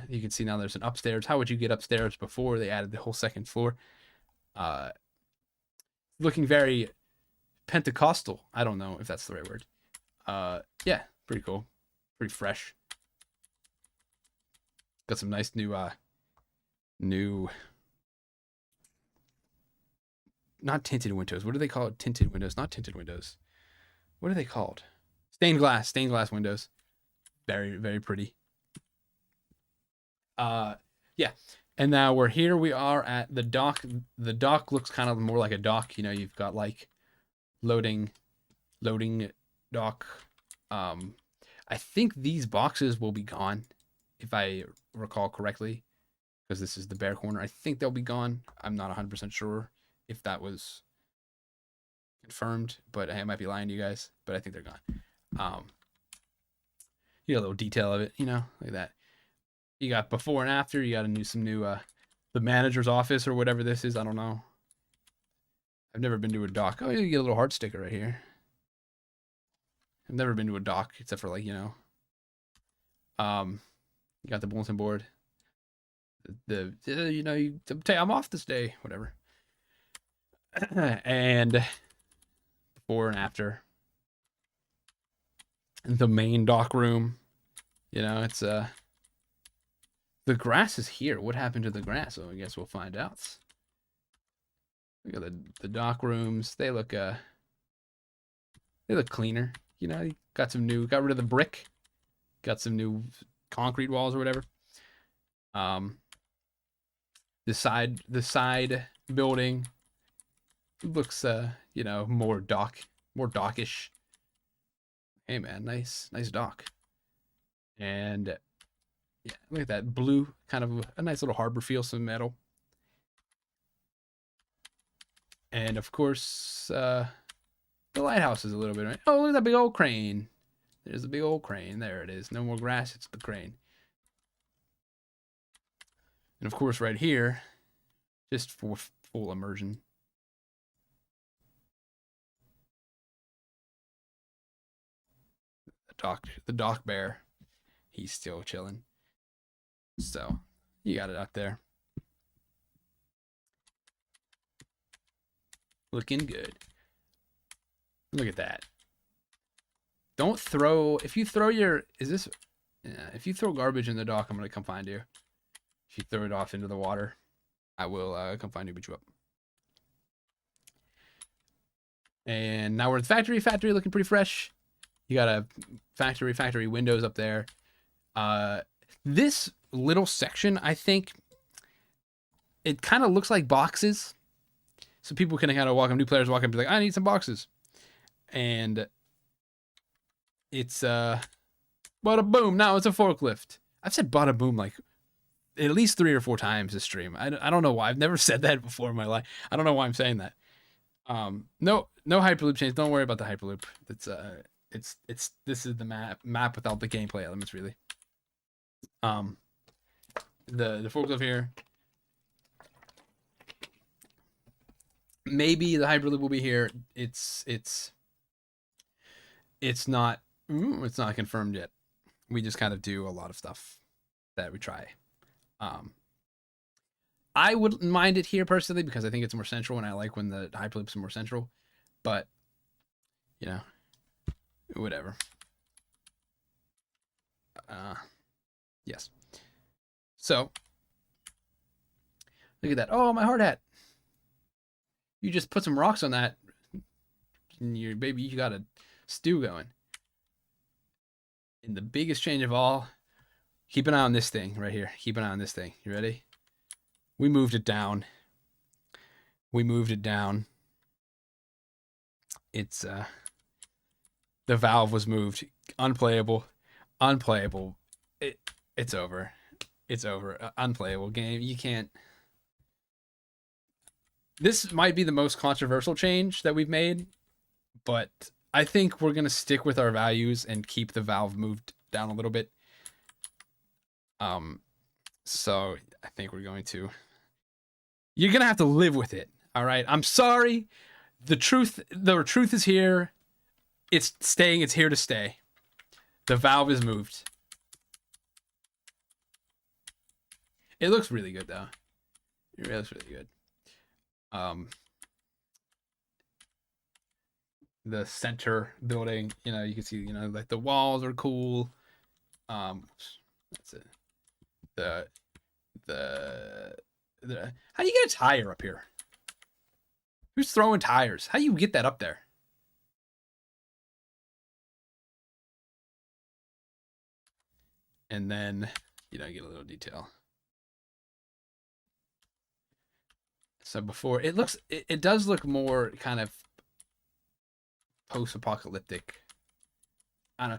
You can see now there's an upstairs. How would you get upstairs before they added the whole second floor? Looking very Pentecostal. I don't know if that's the right word. Yeah, pretty cool. Pretty fresh. Got some nice new not tinted windows. What do they call it? Tinted windows, not tinted windows. What are they called? Stained glass windows. Very, very pretty. Yeah. And now we're here. We are at the dock. The dock looks kind of more like a dock. You've got like loading dock. I think these boxes will be gone, if I recall correctly, because this is the bear corner. I think they'll be gone. I'm not 100% sure if that was confirmed, but I might be lying to you guys, but I think they're gone. You got a little detail of it, like that. You got before and after. You got some new the manager's office or whatever this is. I don't know. I've never been to a dock. Oh, you get a little heart sticker right here. I've never been to a dock except for like, you got the bulletin board. You say I'm off this day, whatever. And before and after. The main dock room. It's the grass is here. What happened to the grass? I guess we'll find out. Look at the dock rooms. They look cleaner. You got rid of the brick. Got some new concrete walls or whatever. The side building looks more dockish. Hey man, nice dock. And yeah, look at that blue, kind of a nice little harbor feel, some metal. And of course, the lighthouse is a little bit, right? Oh, look at that big old crane. There's a big old crane. There it is. No more grass, it's the crane. And of course, right here, just for full immersion. The dock bear, he's still chilling. So you got it up there, looking good. Look at that. Don't throw. If you throw if you throw garbage in the dock, I'm gonna come find you. If you throw it off into the water, I will come find you, beat you up. And now we're at the factory looking pretty fresh. You got a factory windows up there. This little section, I think, it kind of looks like boxes. So people can kind of new players walk up and be like, I need some boxes. And it's, bada boom, now it's a forklift. I've said bada boom like at least 3 or 4 times this stream. I don't know why. I've never said that before in my life. I don't know why I'm saying that. No Hyperloop change. Don't worry about the Hyperloop. This is the map without the gameplay elements, really. The forklift here. Maybe the Hyperloop will be here. It's not confirmed yet. We just kind of do a lot of stuff that we try. I wouldn't mind it here personally because I think it's more central and I like when the Hyperloops are more central. But whatever. Yes. So look at that. Oh, my hard hat. You just put some rocks on that and you got a stew going. And the biggest change of all, Keep an eye on this thing right here. Keep an eye on this thing. You ready? We moved it down. We moved it down. It's the valve was moved. Unplayable. Unplayable. It's over. It's over. Unplayable game. You can't. This might be the most controversial change that we've made, but I think we're gonna stick with our values and keep the valve moved down a little bit. So I think we're going to. You're gonna have to live with it. All right. I'm sorry. The truth is here. It's staying. It's here to stay. The valve is moved. It looks really good though. It looks really good. The center building, you know, you can see, you know, like the walls are cool. That's it. The how do you get a tire up here? Who's throwing tires? How do you get that up there? And then, you know, get a little detail. So before it looks, it does look more kind of post-apocalyptic. I don't know.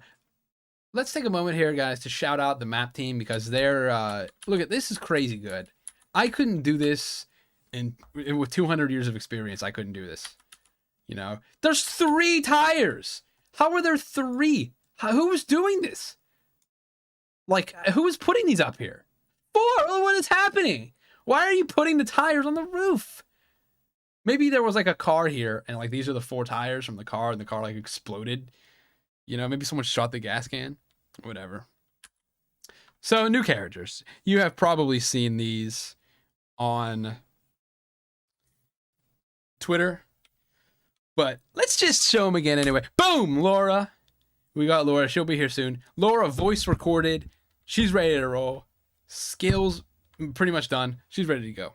Let's take a moment here, guys, to shout out the map team because they're look at this is crazy good. I couldn't do this with 200 years of experience. I couldn't do this. You know, there's 3 tires. How are there 3? Who was doing this? Like, who was putting these up here? 4. What is happening? Why are you putting the tires on the roof? Maybe there was like a car here and like these are the 4 tires from the car and the car like exploded. You know, maybe someone shot the gas can. Whatever. So, new characters. You have probably seen these on Twitter. But let's just show them again anyway. Boom, Laura. We got Laura. She'll be here soon. Laura, voice recorded. She's ready to roll. Skills pretty much done. She's ready to go.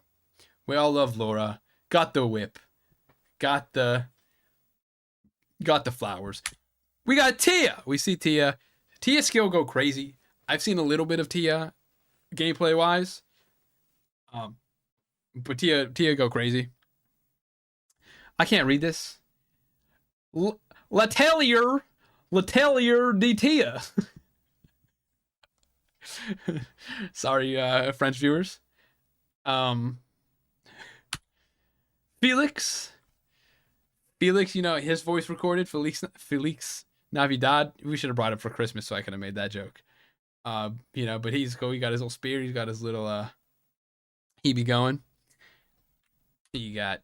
We all love Laura. Got the whip. Got the flowers. We got Tia. We see Tia. Tia's skill go crazy. I've seen a little bit of Tia gameplay wise. But Tia go crazy. I can't read this. Letelier de Tia. Sorry, French viewers. Felix, you know, his voice recorded. Felix Navidad. We should have brought it for Christmas so I could have made that joke. You know, but he's cool. He got his little spear. He's got his little he be going. You got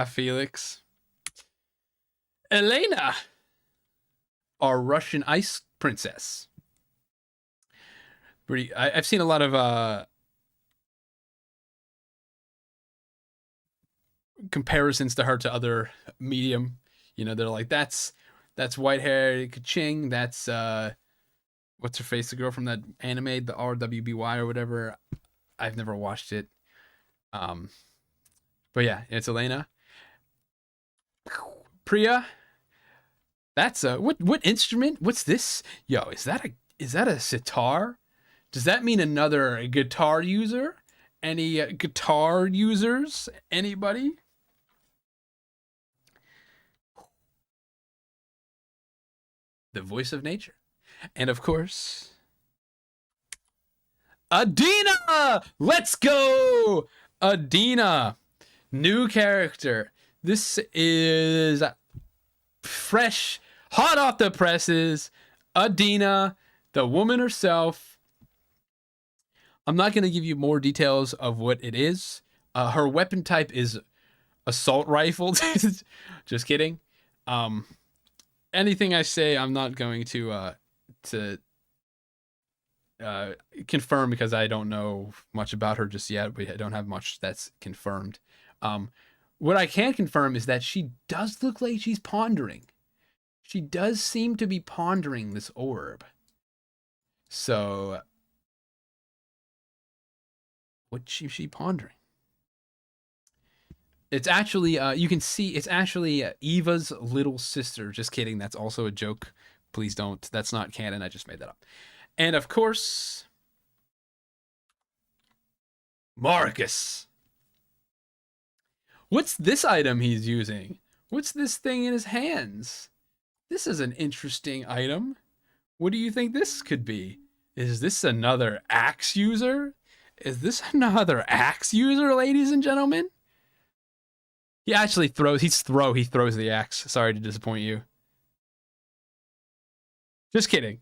Felix. Elena, our Russian ice princess. I've seen a lot of comparisons to her to other medium. You know, they're like, that's white hair Kaching. That's what's her face? The girl from that anime, the RWBY or whatever. I've never watched it. But yeah, it's Elena. Priya. That's what instrument? What's this? Yo, is that a sitar? Does that mean another guitar user? Any guitar users? Anybody? The voice of nature. And of course, Adina! Let's go! Adina. New character. This is fresh, hot off the presses. Adina, the woman herself. I'm not going to give you more details of what it is. Her weapon type is assault rifle. Just kidding. Anything I say, I'm not going to confirm because I don't know much about her just yet. I don't have much that's confirmed. What I can confirm is that she does look like she's pondering. She does seem to be pondering this orb. So, what is she pondering? It's actually, you can see, it's actually Eva's little sister. Just kidding. That's also a joke. Please don't. That's not canon. I just made that up. And of course, Marcus. What's this item he's using? What's this thing in his hands? This is an interesting item. What do you think this could be? Is this another axe user? Is this another axe user, ladies and gentlemen? He actually throws. He throws the axe. Sorry to disappoint you. Just kidding.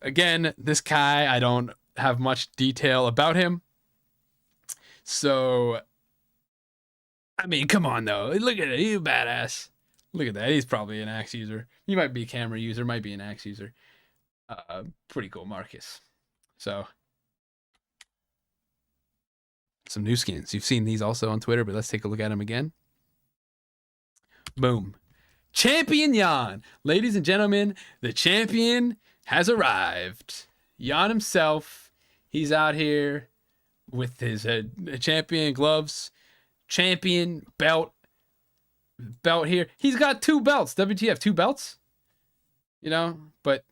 Again, this guy, I don't have much detail about him. So, I mean, come on though. Look at it. He's a badass. Look at that. He's probably an axe user. He might be a camera user. Might be an axe user. Pretty cool, Marcus. So, some new skins. You've seen these also on Twitter, but let's take a look at them again. Boom. Champion Jan. Ladies and gentlemen, the champion has arrived. Jan himself. He's out here with his champion gloves, champion belt here. He's got 2 belts. WTF, 2 belts? You know, but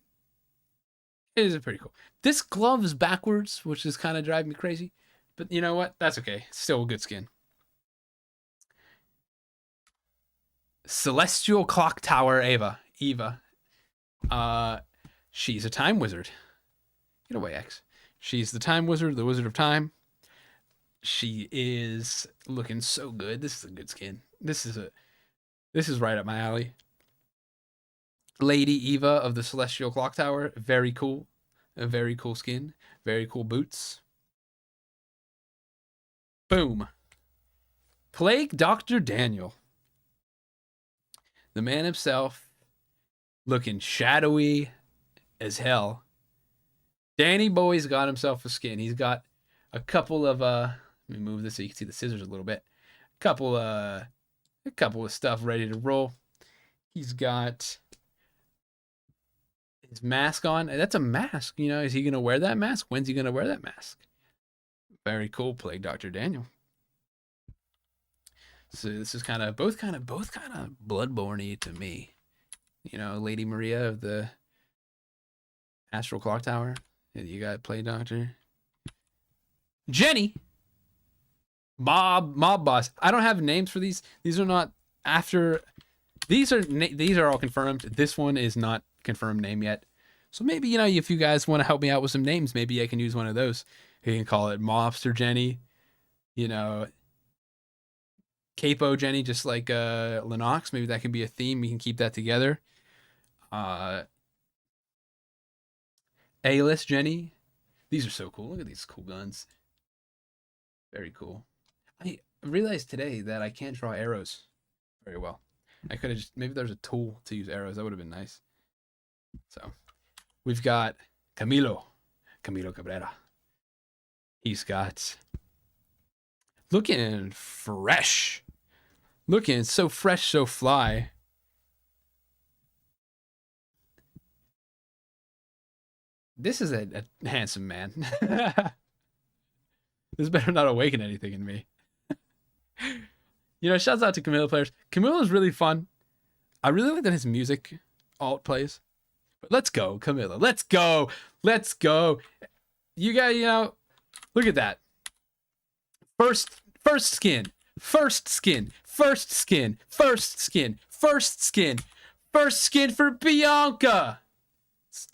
it is pretty cool. This glove is backwards, which is kind of driving me crazy. But you know what? That's okay. It's still a good skin. Celestial Clock Tower Eva. She's a time wizard. Get away, X. She's the time wizard, the wizard of time. She is looking so good. This is a good skin. This is right up my alley. Lady Eva of the Celestial Clock Tower. Very cool. A very cool skin. Very cool boots. Boom. Plague Dr. Daniel. The man himself, looking shadowy as hell. Danny Boy's got himself a skin. He's got a couple of let me move this so you can see the scissors a little bit. A couple of stuff ready to roll. He's got his mask on. That's a mask, you know. Is he gonna wear that mask? When's he gonna wear that mask? Very cool, Plague Dr. Daniel. So this is both kind of Bloodborne-y to me. You know, Lady Maria of the Astral Clock Tower. You got Plague Doctor. Jenny. Mob boss. I don't have names for these. These are not after. These are all confirmed. This one is not confirmed name yet. So maybe, you know, if you guys want to help me out with some names, maybe I can use one of those. You can call it Mobster Jenny. You know, Capo Jenny, just like Lennox. Maybe that can be a theme. We can keep that together. A-list Jenny. These are so cool. Look at these cool guns. Very cool. I realized today that I can't draw arrows very well. I could have just, maybe there's a tool to use arrows. That would have been nice. So we've got Camilo Cabrera. He's got looking fresh. Looking so fresh, so fly. This is a handsome man. This better not awaken anything in me. You know, shouts out to Camilo players. Camilo is really fun. I really like that his music alt plays. But let's go, Camilo. Let's go. Let's go. You got, you know, look at that. First skin. First skin. First skin. First skin. First skin. First skin for Bianca.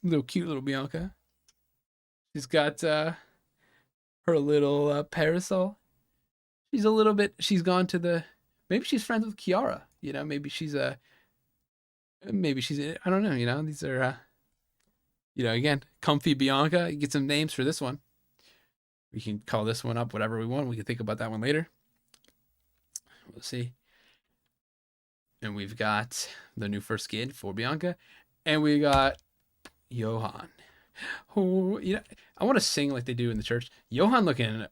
Little cute little Bianca. She's got her little parasol. She's gone to the, maybe she's friends with Kiara. You know, maybe she's I don't know, you know, these are, you know, again, comfy Bianca. You get some names for this one. We can call this one up whatever we want. We can think about that one later. We'll see. And we've got the new first skin for Bianca. And we got Johan. Oh, you know, I want to sing like they do in the church. Johan looking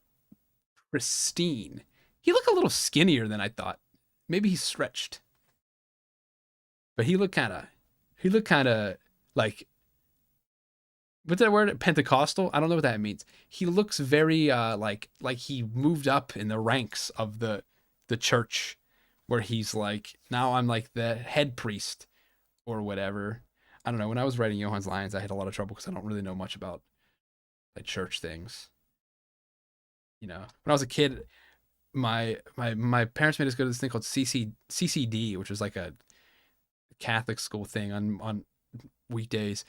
pristine. He looked a little skinnier than I thought. Maybe he's stretched. But he looked kind of like, what's that word? Pentecostal? I don't know what that means. He looks very like he moved up in the ranks of the church, where he's like, now I'm like the head priest or whatever. I don't know. When I was writing Johan's lines, I had a lot of trouble because I don't really know much about like church things. You know, when I was a kid, my parents made us go to this thing called CCD, which was like a Catholic school thing on weekdays.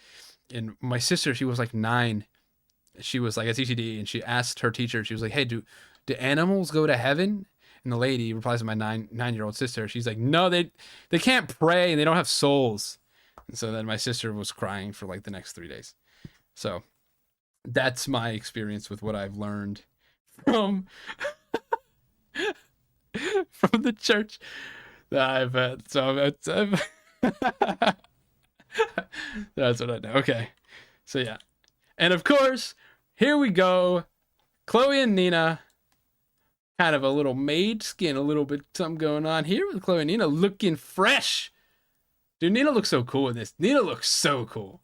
And my sister, she was like 9. She was like at CCD, and she asked her teacher. She was like, "Hey, do animals go to heaven?" And the lady replies to my 9-year-old sister. She's like, "No, they can't pray, and they don't have souls." And so then my sister was crying for like the next 3 days. So that's my experience with what I've learned from from the church that I've had. So that's what I know. Okay. So yeah. And of course, here we go. Chloe and Nina. Kind of a little maid skin, a little bit something going on here with Chloe and Nina looking fresh. Dude, Nina looks so cool in this. Nina looks so cool.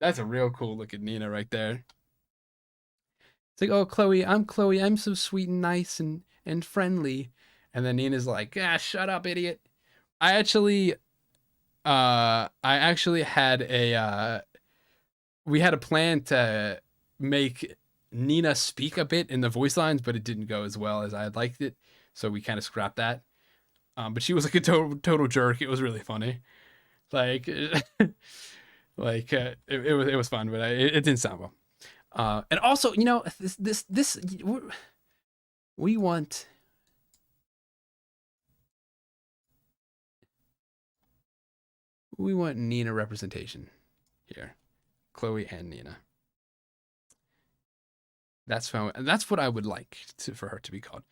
That's a real cool looking Nina right there. It's like, oh, Chloe, I'm so sweet and nice and friendly. And then Nina's like, shut up, idiot. I actually had we had a plan to make Nina speak a bit in the voice lines, but it didn't go as well as I had liked it. So we kind of scrapped that. But she was like a total jerk. It was really funny. Like, like it was fun, but it didn't sound well. And also, you know, this we want Nina representation here, Chloe and Nina. That's fun. That's what I would like for her to be called.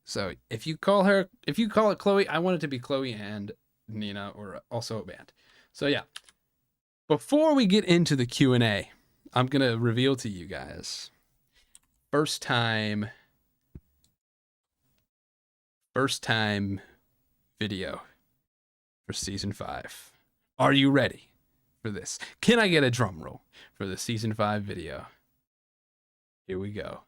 So if you call it Chloe, I want it to be Chloe and Nina, or also a band. So yeah. Before we get into the Q&A, I'm gonna reveal to you guys first time video for season 5. Are you ready for this? Can I get a drum roll for the season 5 video? Here we go.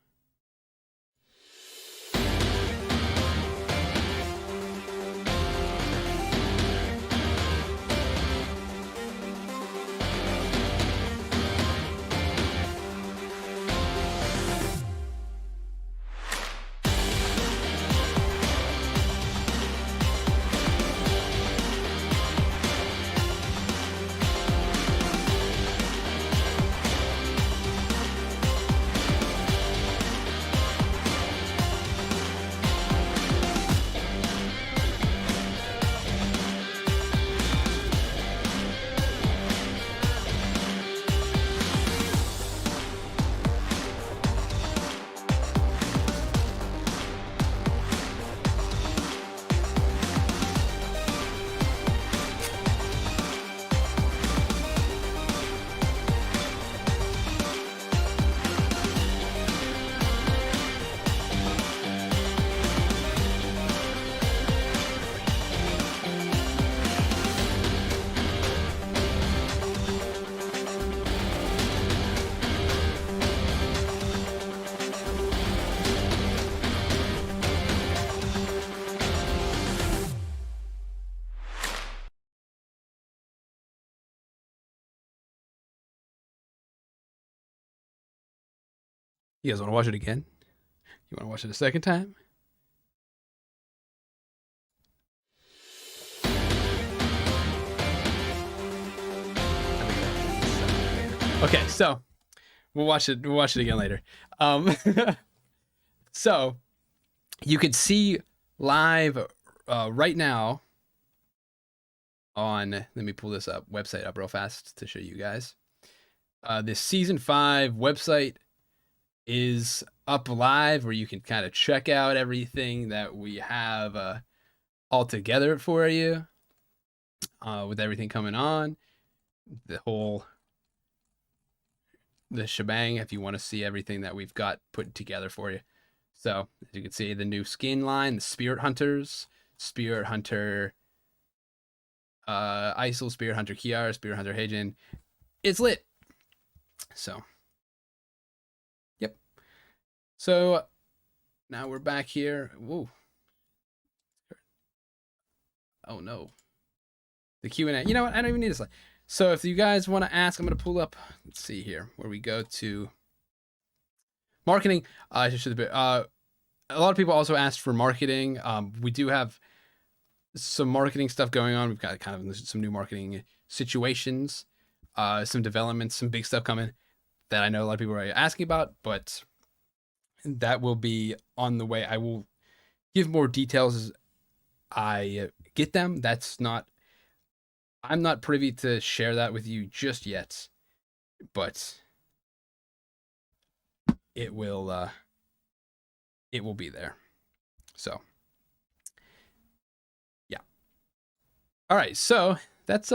You guys want to watch it again? You want to watch it a second time? Okay, so we'll watch it again later. So you can see live right now on, let me pull this website up real fast to show you guys. This season 5 website is up live, where you can kind of check out everything that we have all together for you, with everything coming on, the shebang, if you want to see everything that we've got put together for you. So as you can see, the new skin line, the Spirit Hunters, Spirit Hunter Isol, Spirit Hunter Kiara, Spirit Hunter Heijin. It's lit. So yep. So now we're back here. Whoa. Oh no. The Q&A. You know what? I don't even need a slide. So if you guys want to ask, I'm going to pull up, let's see here, where we go to marketing. A lot of people also asked for marketing. We do have some marketing stuff going on. We've got kind of some new marketing situations, some developments, some big stuff coming that I know a lot of people are asking about, but that will be on the way. I will give more details as I get them. I'm not privy to share that with you just yet, but it will be there. So yeah. All right. So that's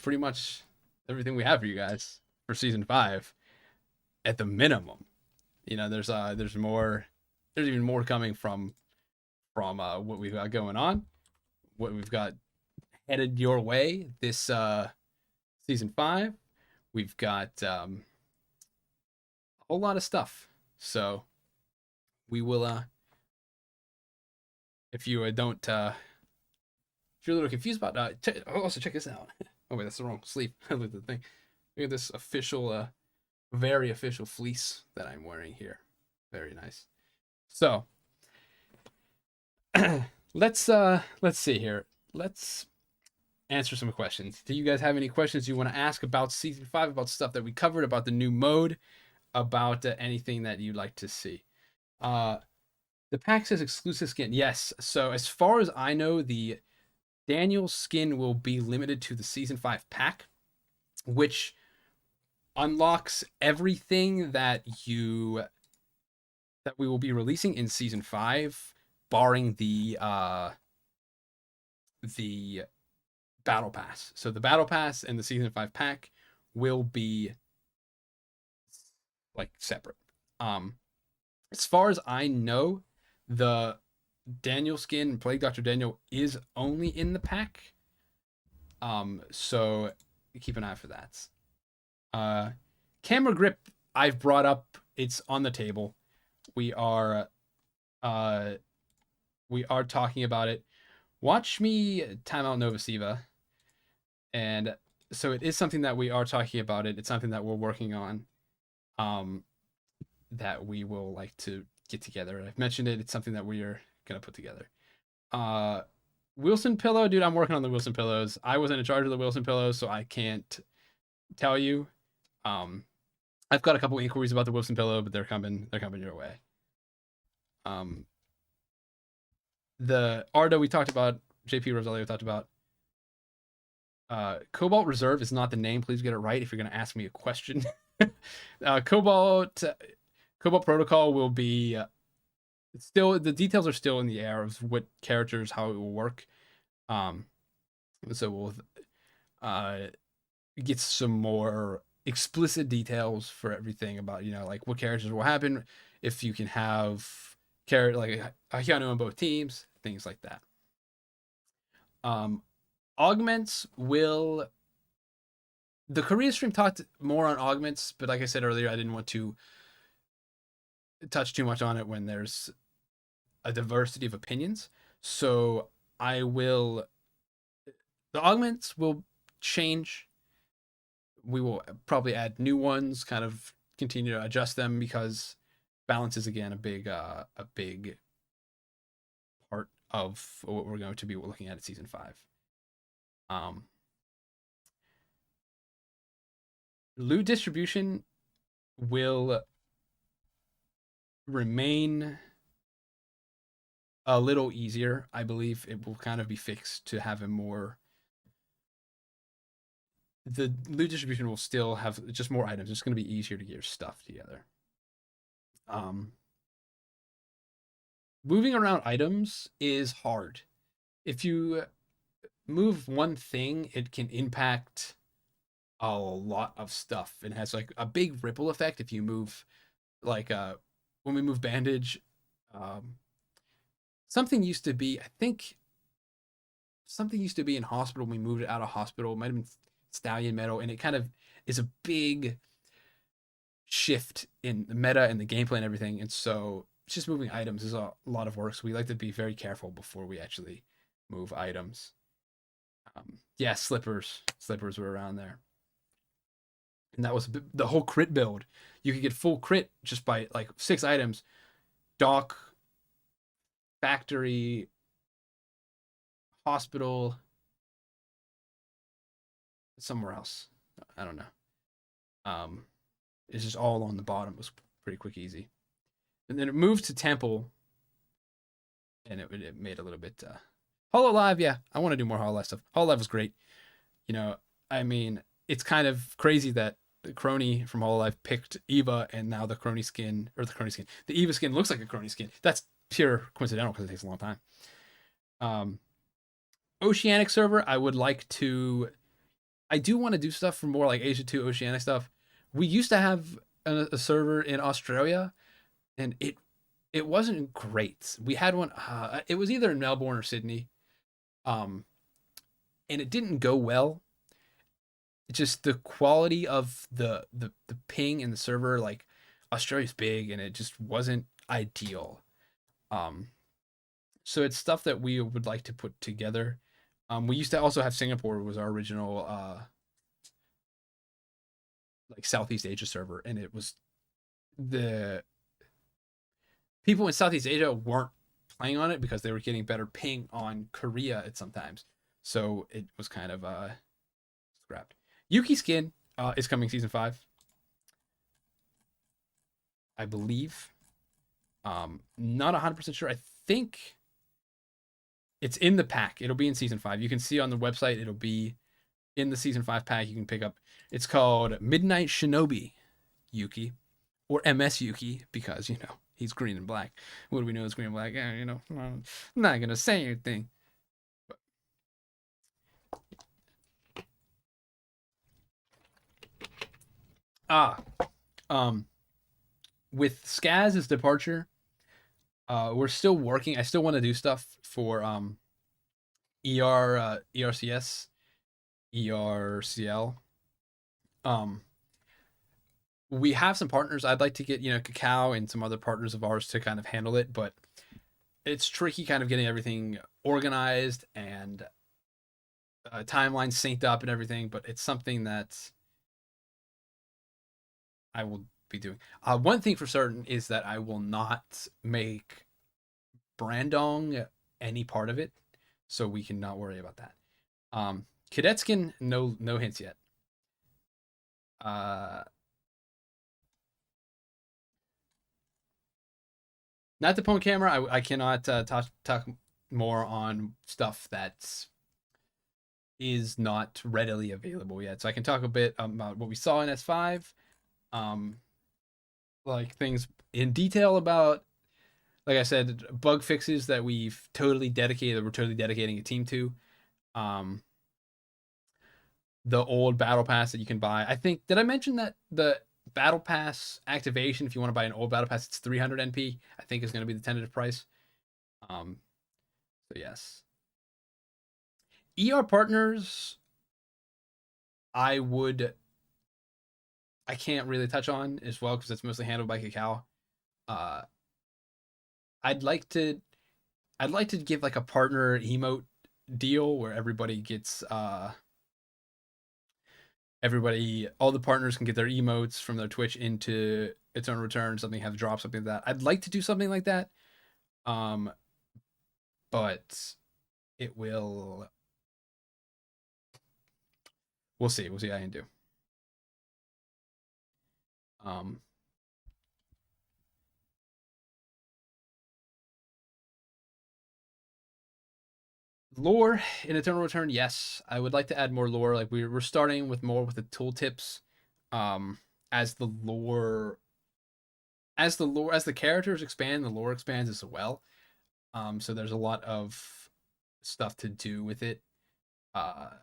pretty much everything we have for you guys for season 5 at the minimum. There's more, there's even more coming from what we've got going on, what we've got headed your way this season 5. We've got a whole lot of stuff. So we will if you don't if you're a little confused about also check this out. Oh wait, that's the wrong sleeve. Look at the thing. Look at this official very official fleece that I'm wearing here. Very nice. So let's see here. Let's answer some questions. Do you guys have any questions you want to ask about season 5, about stuff that we covered, about the new mode, about anything that you'd like to see? The pack says exclusive skin. Yes. So as far as I know, the Daniel skin will be limited to the season 5 pack, which unlocks everything that we will be releasing in season 5, barring the battle pass. So the battle pass and the season 5 pack will be like separate. As far as I know, the Daniel skin, Plague Dr. Daniel, is only in the pack. So keep an eye for that. Camera grip I've brought up, it's on the table. We are talking about it. Watch me time out Nova Siva. And so it is something that we are talking about it. It's something that we're working on. That we will like to get together. I've mentioned it. It's something that we are gonna put together. Wilson pillow, dude. I'm working on the Wilson pillows. I wasn't in charge of the Wilson pillows, so I can't tell you. I've got a couple inquiries about the Wilson pillow, but they're coming your way. The Arda we talked about, JP Rosalia we talked about. Cobalt Reserve is not the name. Please get it right if you're going to ask me a question. Cobalt Protocol will be still, the details are still in the air of what characters, how it will work. So we'll get some more explicit details for everything about, like what characters will happen, if you can have like a Hyano on both teams, things like that. Augments will... The Korea stream talked more on augments, but like I said earlier, I didn't want to touch too much on it when there's a diversity of opinions. So the augments will change. We will probably add new ones, kind of continue to adjust them, because balance is again a big part of what we're going to be looking at season 5. Loot distribution will remain a little easier. I believe it will kind of be fixed to have a more... The loot distribution will still have just more items. It's going to be easier to get your stuff together. Moving around items is hard. If you move one thing, it can impact a lot of stuff. It has like a big ripple effect if you move, like when we move bandage, something used to be, I think something used to be in hospital. We moved it out of hospital. It might have been Stallion Metal, and it kind of is a big shift in the meta and the gameplay and everything. And so just moving items is a lot of work. So we like to be very careful before we actually move items. Yeah, slippers were around there. and that was the whole crit build. You could get full crit just by like 6 items: dock, factory, hospital, somewhere else. I don't know. Um, it's just all on the bottom. It was pretty quick, easy. And then it moved to temple, and it made a little bit. Hololive, yeah, I want to do more Hololive stuff. Hololive was great. You know, I mean, it's kind of crazy that the crony from Hololive picked Eva, and now the crony skin, or the crony skin, the Eva skin looks like a crony skin. That's pure coincidental because it takes a long time. Oceanic server, I do want to do stuff for more like Asia 2 Oceanic stuff. We used to have a server in Australia, and it wasn't great. We had one. It was either in Melbourne or Sydney, and it didn't go well. Just the quality of the ping in the server, like Australia's big, and it just wasn't ideal. Um, so it's stuff that we would like to put together. We used to also have Singapore was our original like Southeast Asia server, and it was the people in Southeast Asia weren't playing on it because they were getting better ping on Korea at sometimes. So it was kind of scrapped. Yuki skin is coming season 5, I believe. Not 100% sure. I think it's in the pack. It'll be in season 5. You can see on the website it'll be in the season 5 pack. You can pick up. It's called Midnight Shinobi Yuki, or MS Yuki, because he's green and black. What do we know is green and black? I'm not gonna say anything. With Skaz's departure, we're still working. I still want to do stuff for ERCS, ERCL. We have some partners. I'd like to get Cacao and some other partners of ours to kind of handle it, but it's tricky kind of getting everything organized and timelines synced up and everything. But it's something that I will be doing. One thing for certain is that I will not make Brandong any part of it, so we can not worry about that. Cadet skin, no hints yet. Not the phone camera. I cannot talk more on stuff that is not readily available yet. So I can talk a bit about what we saw in S5, like things in detail about, like I said, bug fixes that we've totally dedicated. We're totally dedicating a team to. The old battle pass that you can buy. I think, did I mention that the battle pass activation, if you want to buy an old battle pass, it's 300 NP. I think is going to be the tentative price. So yes. ER partners, I can't really touch on as well because it's mostly handled by Cacao. I'd like to give like a partner emote deal where everybody gets all the partners can get their emotes from their Twitch into its own return, something have drop, something like that. I'd like to do something like that. But it will, we'll see what I can do. Lore in Eternal Return, yes. I would like to add more lore. Like we're starting with more with the tooltips. As the characters expand, the lore expands as well. So there's a lot of stuff to do with it. But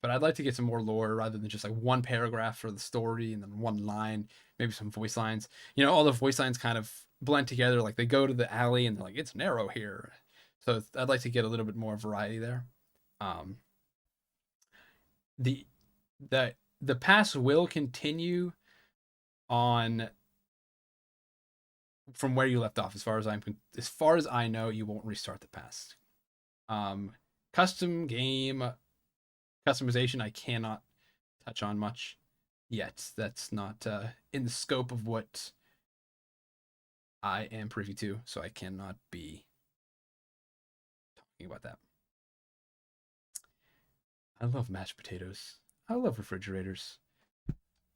I'd like to get some more lore rather than just like one paragraph for the story and then one line, maybe some voice lines. All the voice lines kind of blend together. Like they go to the alley and they're like, it's narrow here. So I'd like to get a little bit more variety there. The pass will continue on from where you left off. As far as I know, you won't restart the pass. Custom game customization, I cannot touch on much. yet. That's not in the scope of what I am privy to, so I cannot be talking about that. I love mashed potatoes. I love refrigerators.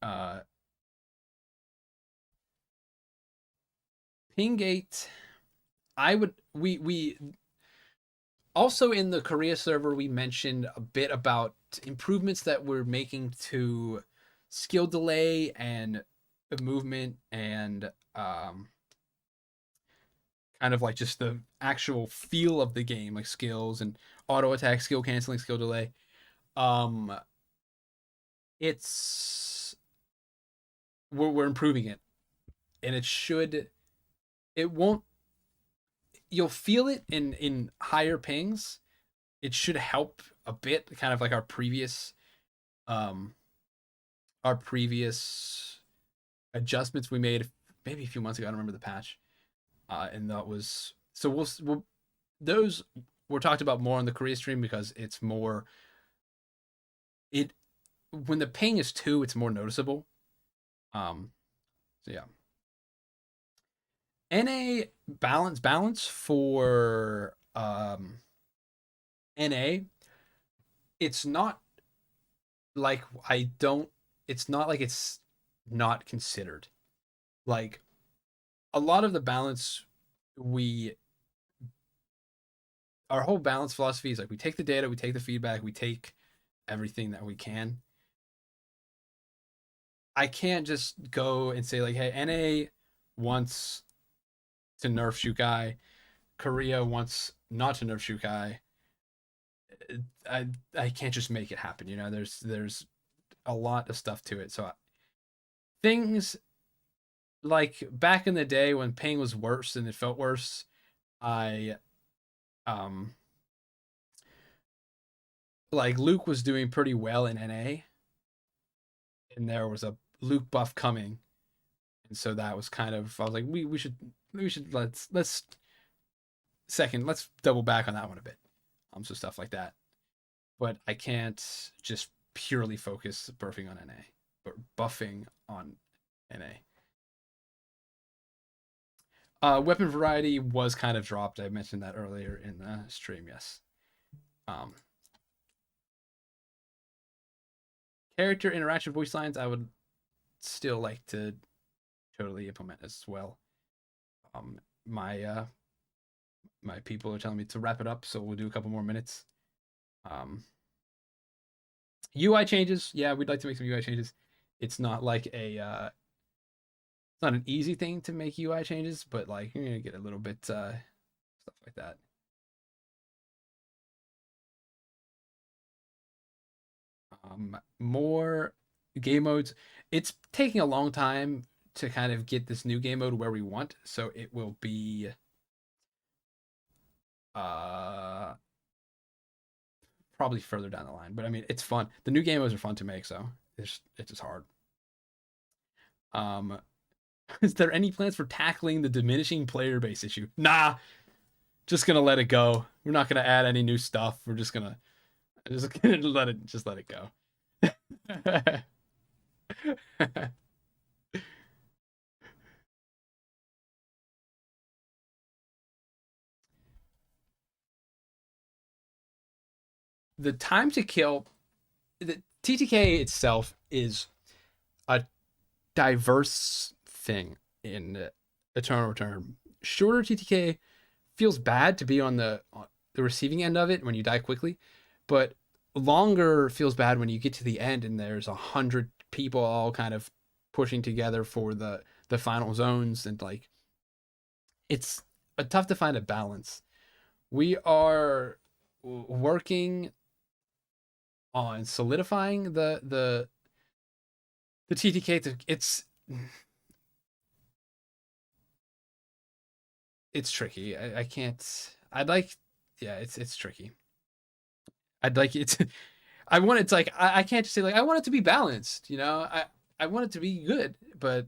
Uh, Pingate. I would we also in the Korea server we mentioned a bit about improvements that we're making to skill delay and movement and kind of like just the actual feel of the game, like skills and auto attack, skill canceling, skill delay. Um, it's we're improving it, and it won't you'll feel it in higher pings. It should help a bit, kind of like um our previous adjustments we made maybe a few months ago. I don't remember the patch, and that was so we'll those were talked about more on the Korea stream because it's more it when the ping is 2, it's more noticeable. Um, so yeah. NA balance for NA, it's not like I don't it's not like it's not considered. Like a lot of the balance we our whole balance philosophy is like we take the data, we take the feedback, we take everything that we can. I can't just go and say like, hey, NA wants to nerf Shukai, Korea wants not to nerf Shukai. I can't just make it happen. You know, there's a lot of stuff to it. So things like back in the day when ping was worse and it felt worse, I um like Luke was doing pretty well in NA, and there was a Luke buff coming, and so that was kind of I was like we should let's double back on that one a bit. So stuff like that. But I can't just purely focus buffing on NA, but buffing on NA. Weapon variety was kind of dropped. I mentioned that earlier in the stream. Yes. Um, Character interaction voice lines, I would still like to totally implement as well. Um, my people are telling me to wrap it up, so we'll do a couple more minutes. Um, UI changes, yeah, we'd like to make some UI changes. It's not like it's not an easy thing to make UI changes, but like you're gonna get a little bit stuff like that. More game modes. It's taking a long time to kind of get this new game mode where we want, so it will be uh probably further down the line. But I mean, it's fun. The new game modes are fun to make, so it's just hard. Um, is there any plans for tackling the diminishing player base issue? Nah, just gonna let it go. We're not gonna add any new stuff. We're just gonna let it go. The time to kill, the TTK itself is a diverse thing in Eternal Return. Shorter TTK feels bad to be on the receiving end of it when you die quickly, but longer feels bad when you get to the end and there's 100 people all kind of pushing together for the final zones, and like it's tough to find a balance. We are working on solidifying the TTK. It's tricky. I can't. I'd like. Yeah, it's tricky. I'd like it. I want it to like. I can't just say like I want it to be balanced. You know, I want it to be good, but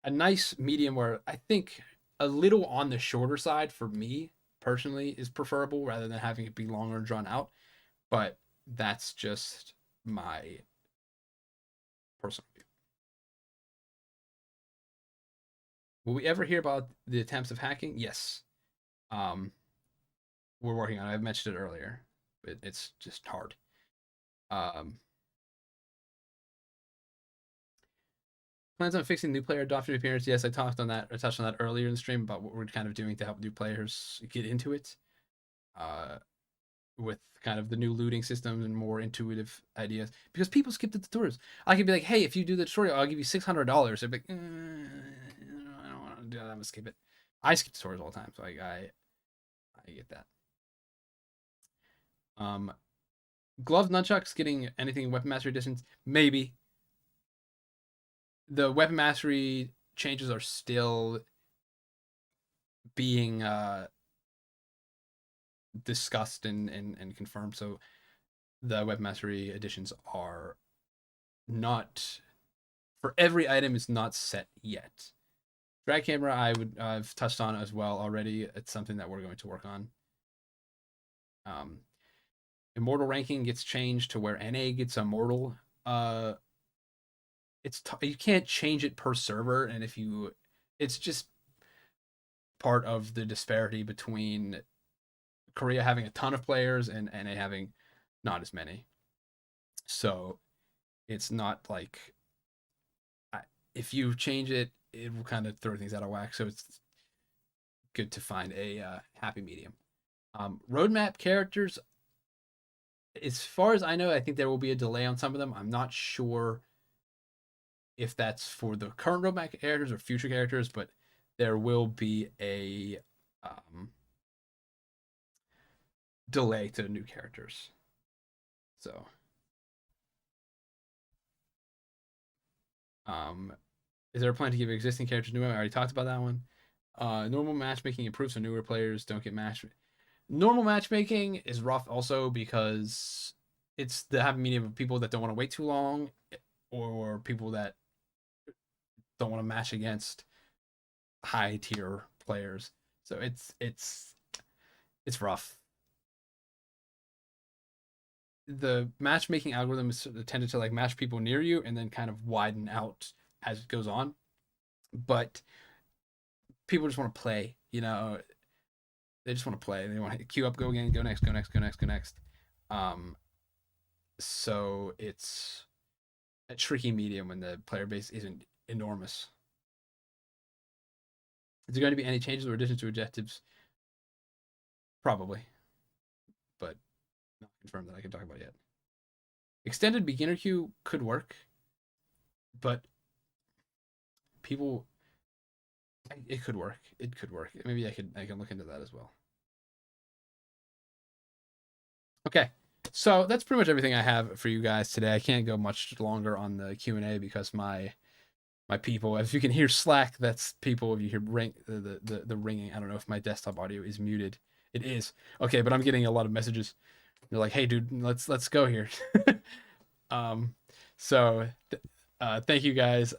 a nice medium where I think a little on the shorter side for me personally is preferable rather than having it be longer and drawn out. But that's just my personal view. Will we ever hear about the attempts of hacking? Yes. We're working on it. I mentioned it earlier. It's just hard. Plans on fixing new player adoption appearance. Yes, I touched on that earlier in the stream about what we're kind of doing to help new players get into it. With kind of the new looting systems and more intuitive ideas, because people skip the tutorials. I could be like, hey, if you do the tutorial, I'll give you $600. They'd be like, I don't want to do that. I'm gonna skip it. I skip tutorials all the time, so I get that. Gloves, nunchucks, getting anything in Weapon Mastery Editions? Maybe. The Weapon Mastery changes are still being discussed and confirmed. So the Weapon Mastery Editions are not, for every item is not set yet. Drag camera, I've touched on as well already. It's something that we're going to work on. Immortal ranking gets changed to where NA gets immortal. You can't change it per server, and it's just part of the disparity between Korea having a ton of players and NA having not as many. So it's not like if you change it, it will kind of throw things out of whack. So it's good to find a happy medium. Roadmap characters, as far as I know, I think there will be a delay on some of them. I'm not sure if that's for the current roadmap characters or future characters, but there will be a delay to new characters. So, is there a plan to give existing characters new? I already talked about that one. Normal matchmaking improves so newer players don't get matched. Normal matchmaking is rough also because it's the happy medium of people that don't want to wait too long, or people that don't want to match against high tier players. So it's rough. The matchmaking algorithm is tended to like match people near you and then kind of widen out as it goes on. But people just want to play, they just want to play. They want to queue up, go again, go next, go next, go next, go next. So it's a tricky medium when the player base isn't enormous. Is there going to be any changes or additions to objectives? Probably, but not confirmed that I can talk about yet. Extended beginner queue could work, but it could work. It could work. Maybe I can look into that as well. Okay, so that's pretty much everything I have for you guys today. I can't go much longer on the Q&A because my people, if you can hear Slack, that's people. If you hear the ringing, I don't know if my desktop audio is muted. It is. Okay, but I'm getting a lot of messages. They're like, "Hey, dude, let's go here." So thank you guys.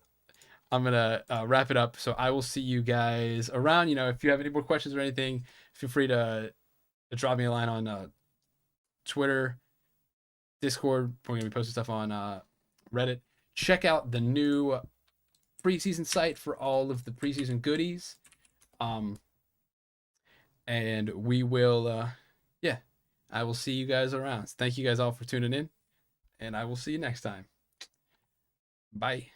I'm gonna wrap it up. So I will see you guys around. If you have any more questions or anything, feel free to drop me a line on Twitter, Discord. We're gonna be posting stuff on Reddit. Check out the new preseason site for all of the preseason goodies. And we will, I will see you guys around. Thank you guys all for tuning in, and I will see you next time. Bye.